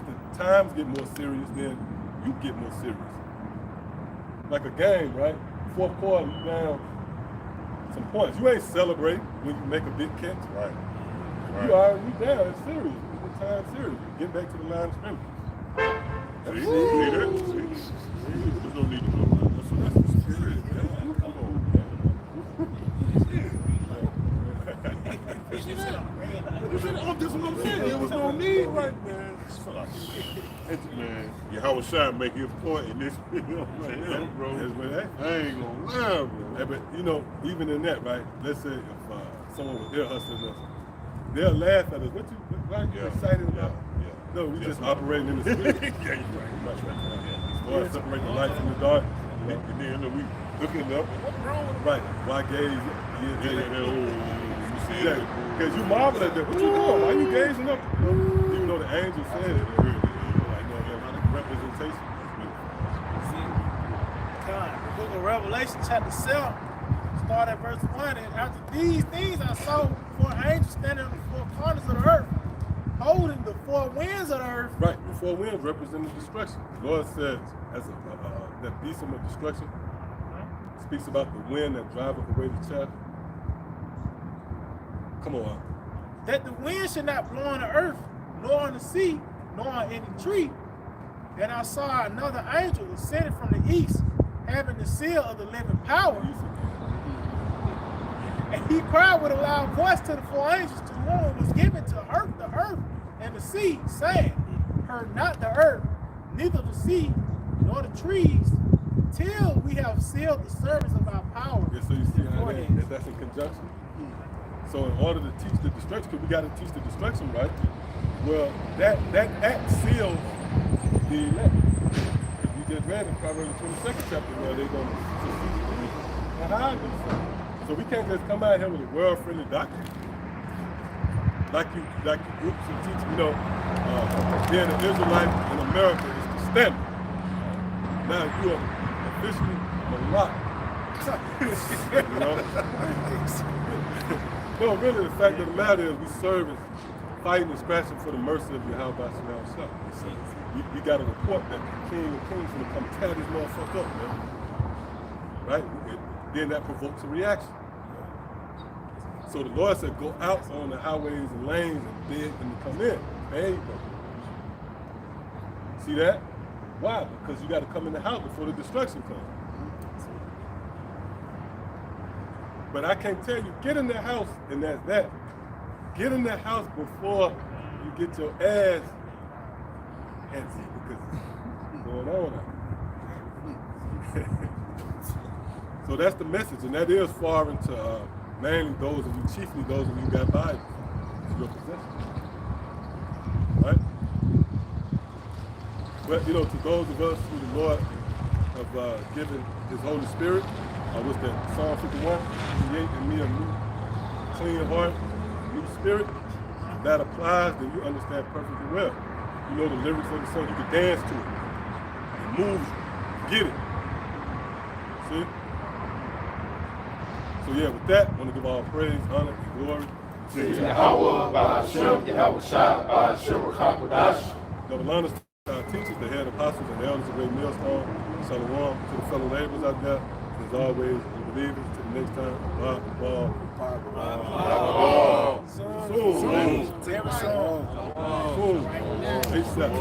the times get more serious, then you get more serious. Like a game, right? Fourth quarter, you down some points. You ain't celebrating when you make a big catch. Right. You down. It's serious. It's time serious. Get back to the line of scrimmage. See that? See? There's no need to go around. That's the spirit, man. Come on, man. That's what I'm saying. There was no need right, man. Man, Yahawashi make his point in this video, man, bro. I ain't gonna lie, bro. Hey, but you know, even in that, right? Let's say if someone was ear hustling us, they'll laugh at us. What you excited about? Yeah. No, we just operating in the spirit. Yeah, you're right. Lord, separate the light from the dark. And then we looking up. What's wrong with Right. Why gaze? you see Yeah, that? because you marvel at that. What you doing? Why you gazing up? Even though the angel said it. Like, no, representation. See, God, the book of Revelation, chapter 7, start at verse 1. And after these things I saw 4 angels standing on the 4 corners of the earth, holding the 4 winds of the earth. Right, the 4 winds represent destruction. The Lord says, as that beast of destruction speaks about the wind that driveth away the chaff. Come on. That the wind should not blow on the earth, nor on the sea, nor on any tree. And I saw another angel ascending from the east, having the seal of the living power. And he cried with a loud voice to the 4 angels to whom it was given to hurt the earth and the sea, saying, hurt not the earth, neither the sea, nor the trees, till we have sealed the service of our power. Yeah, so you see how that's in conjunction. So in order to teach the destruction, because we got to teach the destruction, right? Well, that act seals the elect. You just read in Proverbs 22nd chapter where they're going to hide themselves. So we can't just come out here with a world-friendly doctrine. Like you groups and teach, being an Israelite in America is the standard. Now you are officially a lot. No, really, the fact of the matter is we serve as fighting and scratching for the mercy of Yahawashi. You got to report that the King of Kings will come tear this motherfucker up, man. Right? Then that provokes a reaction. So the Lord said, go out on the highways and lanes and beg them to come in. There you go. See that? Why? Because you got to come in the house before the destruction comes. But I can't tell you, get in the house, and that's that. Get in the house before you get your ass handsy, because what's going on out. So that's the message, and that is far into mainly those of you, chiefly those of you who got Bibles in your possession. Right? But to those of us who the Lord have given his Holy Spirit, what's that, Psalm 51, create in me a new, clean heart, new spirit, that applies, then you understand perfectly well. You know the lyrics of the song, you can dance to it. moves you. Get it. See? So yeah, with that, I want to give all praise, honor, and glory to Yahawah, by Sham, Yahawashi, by Qadash. Double honors to our teachers, the head apostles, and the elders of Great Millstone. Shalom to the fellow laborers out there. And as always, the believers, to the next time. Soon. ASAP.